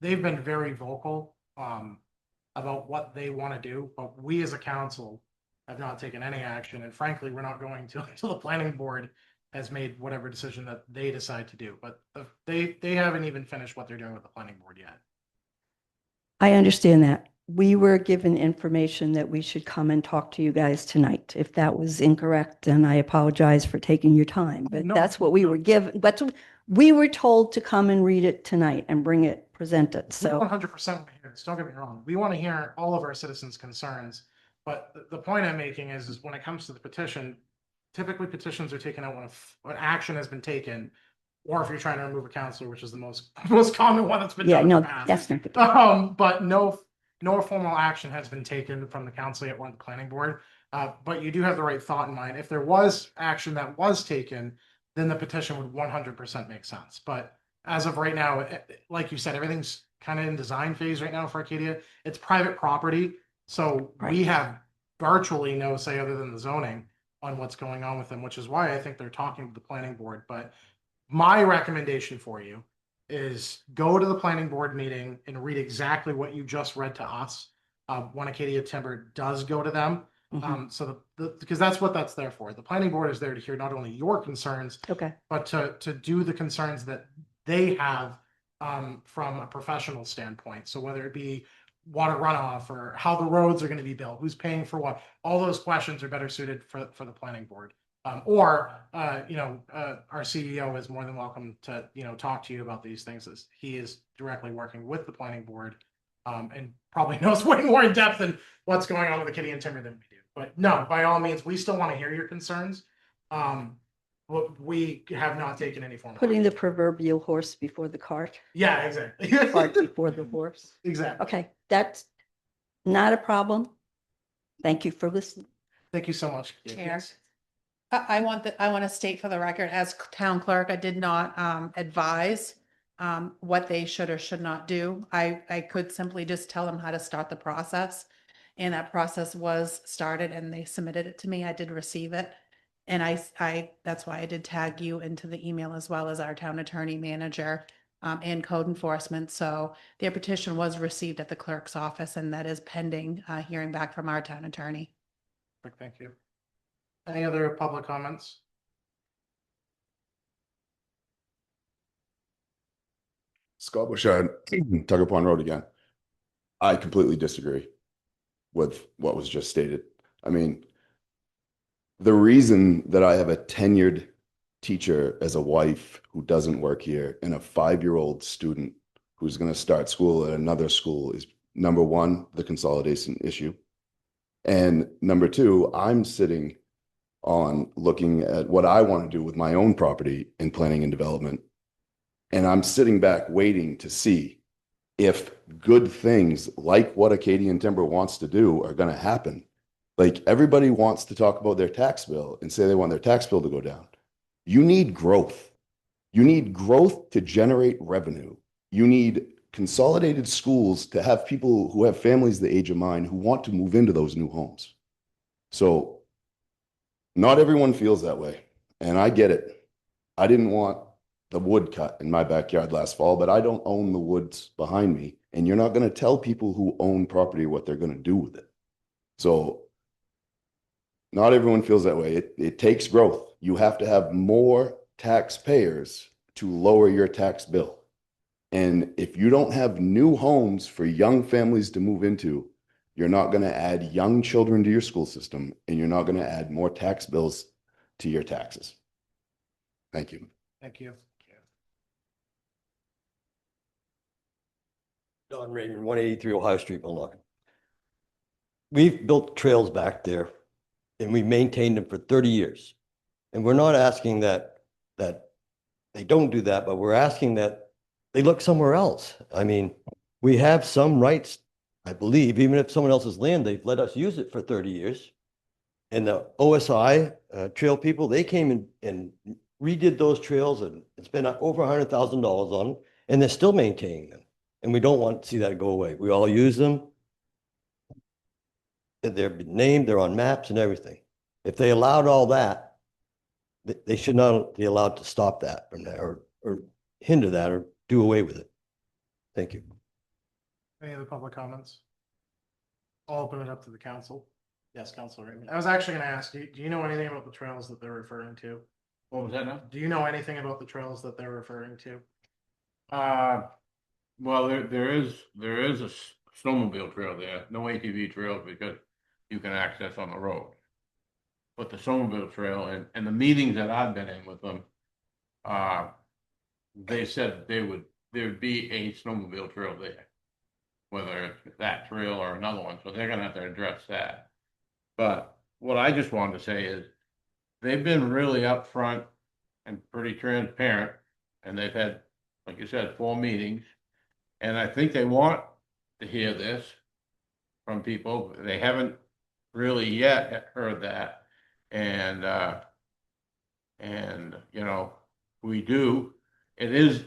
They've been very vocal about what they want to do, but we as a council have not taken any action. And frankly, we're not going to until the planning board has made whatever decision that they decide to do. But they haven't even finished what they're doing with the planning board yet. I understand that. We were given information that we should come and talk to you guys tonight. If that was incorrect, then I apologize for taking your time, but that's what we were given. But we were told to come and read it tonight and bring it, present it. So 100% want to hear this. Don't get me wrong. We want to hear all of our citizens' concerns. But the point I'm making is when it comes to the petition, typically petitions are taken out when action has been taken, or if you're trying to remove a counselor, which is the most common one that's been done. Yeah, no, that's not good. But no formal action has been taken from the council yet, or the planning board. But you do have the right thought in mind. If there was action that was taken, then the petition would 100% make sense. But as of right now, like you said, everything's kind of in design phase right now for Acadia. It's private property. So we have virtually no say other than the zoning on what's going on with them, which is why I think they're talking to the planning board. But my recommendation for you is go to the planning board meeting and read exactly what you just read to us when Acadia Timber does go to them. So because that's what that's there for. The planning board is there to hear not only your concerns, but to do the concerns that they have from a professional standpoint. So whether it be water runoff or how the roads are going to be built, who's paying for what. All those questions are better suited for the planning board. Our CEO is more than welcome to, talk to you about these things as he is directly working with the planning board. And probably knows way more in depth than what's going on with the Kitty and Timber than we do. But no, by all means, we still want to hear your concerns. We have not taken any form. Putting the proverbial horse before the cart, Yeah, exactly. cart before the horse. Exactly. Okay, that's not a problem. Thank you for listening. Thank you so much. Chair. I want to state for the record, as town clerk, I did not advise what they should or should not do. I could simply just tell them how to start the process. And that process was started and they submitted it to me. I did receive it. And I that's why I did tag you into the email as well as our town attorney manager and code enforcement. So their petition was received at the clerk's office and that is pending hearing back from our town attorney. Thank you. Any other public comments? Scott Bouchard, Tucker Pond Road again. I completely disagree with what was just stated. I mean, the reason that I have a tenured teacher as a wife who doesn't work here and a 5-year-old student who's going to start school at another school is, number one, the consolidation issue. And number two, I'm sitting on looking at what I want to do with my own property in planning and development. And I'm sitting back waiting to see if good things like what Acadian Timber wants to do are going to happen. Like, everybody wants to talk about their tax bill and say they want their tax bill to go down. You need growth. You need growth to generate revenue. You need consolidated schools to have people who have families the age of mine who want to move into those new homes. So not everyone feels that way. And I get it. I didn't want the wood cut in my backyard last fall, but I don't own the woods behind me. And you're not going to tell people who own property what they're going to do with it. So not everyone feels that way. It takes growth. You have to have more taxpayers to lower your tax bill. And if you don't have new homes for young families to move into, you're not going to add young children to your school system, and you're not going to add more tax bills to your taxes. Thank you. Thank you. Don Raymond, 183 Ohio Street, Milwaukee. We've built trails back there and we've maintained them for 30 years. And we're not asking that they don't do that, but we're asking that they look somewhere else. I mean, we have some rights, I believe, even if someone else's land, they've let us use it for 30 years. And the OSI trail people, they came and redid those trails and spent over $100,000 on them, and they're still maintaining them. And we don't want to see that go away. We all use them. They're named, they're on maps and everything. If they allowed all that, they should not be allowed to stop that from there or hinder that or do away with it. Thank you. Any other public comments? I'll open it up to the council. Yes, Councilor Raymond. I was actually going to ask, do you know anything about the trails that they're referring to? What was that now? Do you know anything about the trails that they're referring to? Well, there is a snowmobile trail there, no ATV trails because you can access on the road. But the snowmobile trail and the meetings that I've been in with them, they said there'd be a snowmobile trail there, whether it's that trail or another one. So they're gonna have to address that. But what I just wanted to say is they've been really upfront and pretty transparent, and they've had, like you said, 4 meetings. And I think they want to hear this from people. They haven't really yet heard that. And you know, we do. It is,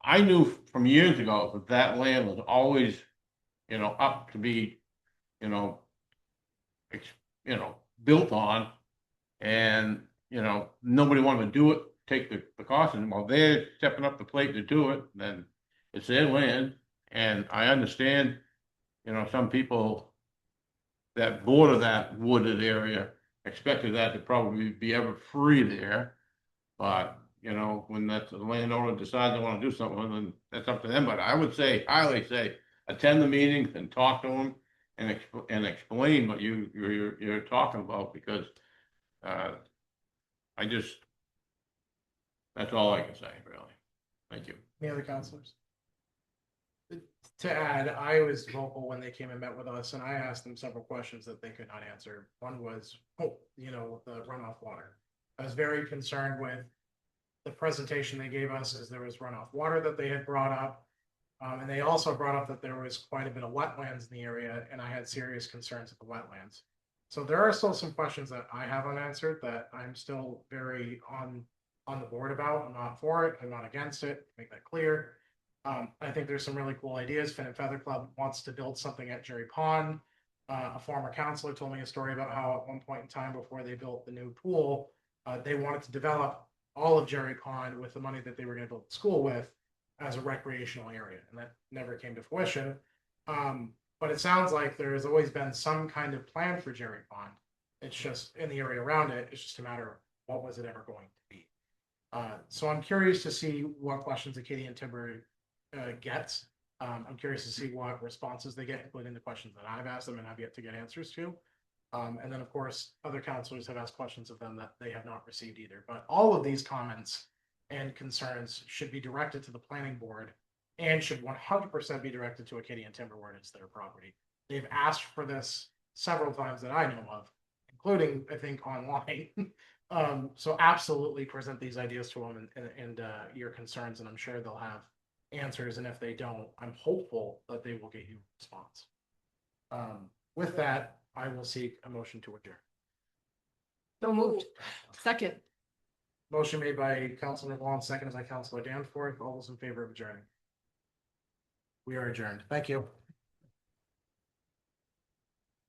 I knew from years ago that land was always, you know, up to be, you know, built on. And, you know, nobody wanted to do it, take the cost. And while they're stepping up the plate to do it, then it's their land. And I understand, you know, some people that border that wooded area expected that to probably be ever free there. But, you know, when the landowner decides they want to do something, then that's up to them. But I would say, highly say, attend the meetings and talk to them and explain what you're talking about, because I just, that's all I can say, really. Thank you. Any other counselors? To add, I was vocal when they came and met with us, and I asked them several questions that they could not answer. One was, the runoff water. I was very concerned with the presentation they gave us, as there was runoff water that they had brought up. And they also brought up that there was quite a bit of wetlands in the area, and I had serious concerns with the wetlands. So there are still some questions that I have unanswered that I'm still very on the board about. I'm not for it. I'm not against it. Make that clear. I think there's some really cool ideas. Fin and Feather Club wants to build something at Jerry Pond. A former counselor told me a story about how at one point in time, before they built the new pool, they wanted to develop all of Jerry Pond with the money that they were going to build the school with as a recreational area, and that never came to fruition. But it sounds like there has always been some kind of plan for Jerry Pond. It's just in the area around it. It's just a matter of what was it ever going to be. So I'm curious to see what questions Acadian Timber gets. I'm curious to see what responses they get, including the questions that I've asked them and have yet to get answers to. And then, of course, other counselors have asked questions of them that they have not received either. But all of these comments and concerns should be directed to the planning board and should 100% be directed to Acadian Timber where it's their property. They've asked for this several times that I know of, including, I think, online. So absolutely present these ideas to them and your concerns, and I'm sure they'll have answers. And if they don't, I'm hopeful that they will get you a response. With that, I will seek a motion to adjourn. So moved. Second. Motion made by Councilor Vaughn, seconded by Councilor Danforth. All those in favor of adjourning? We are adjourned. Thank you.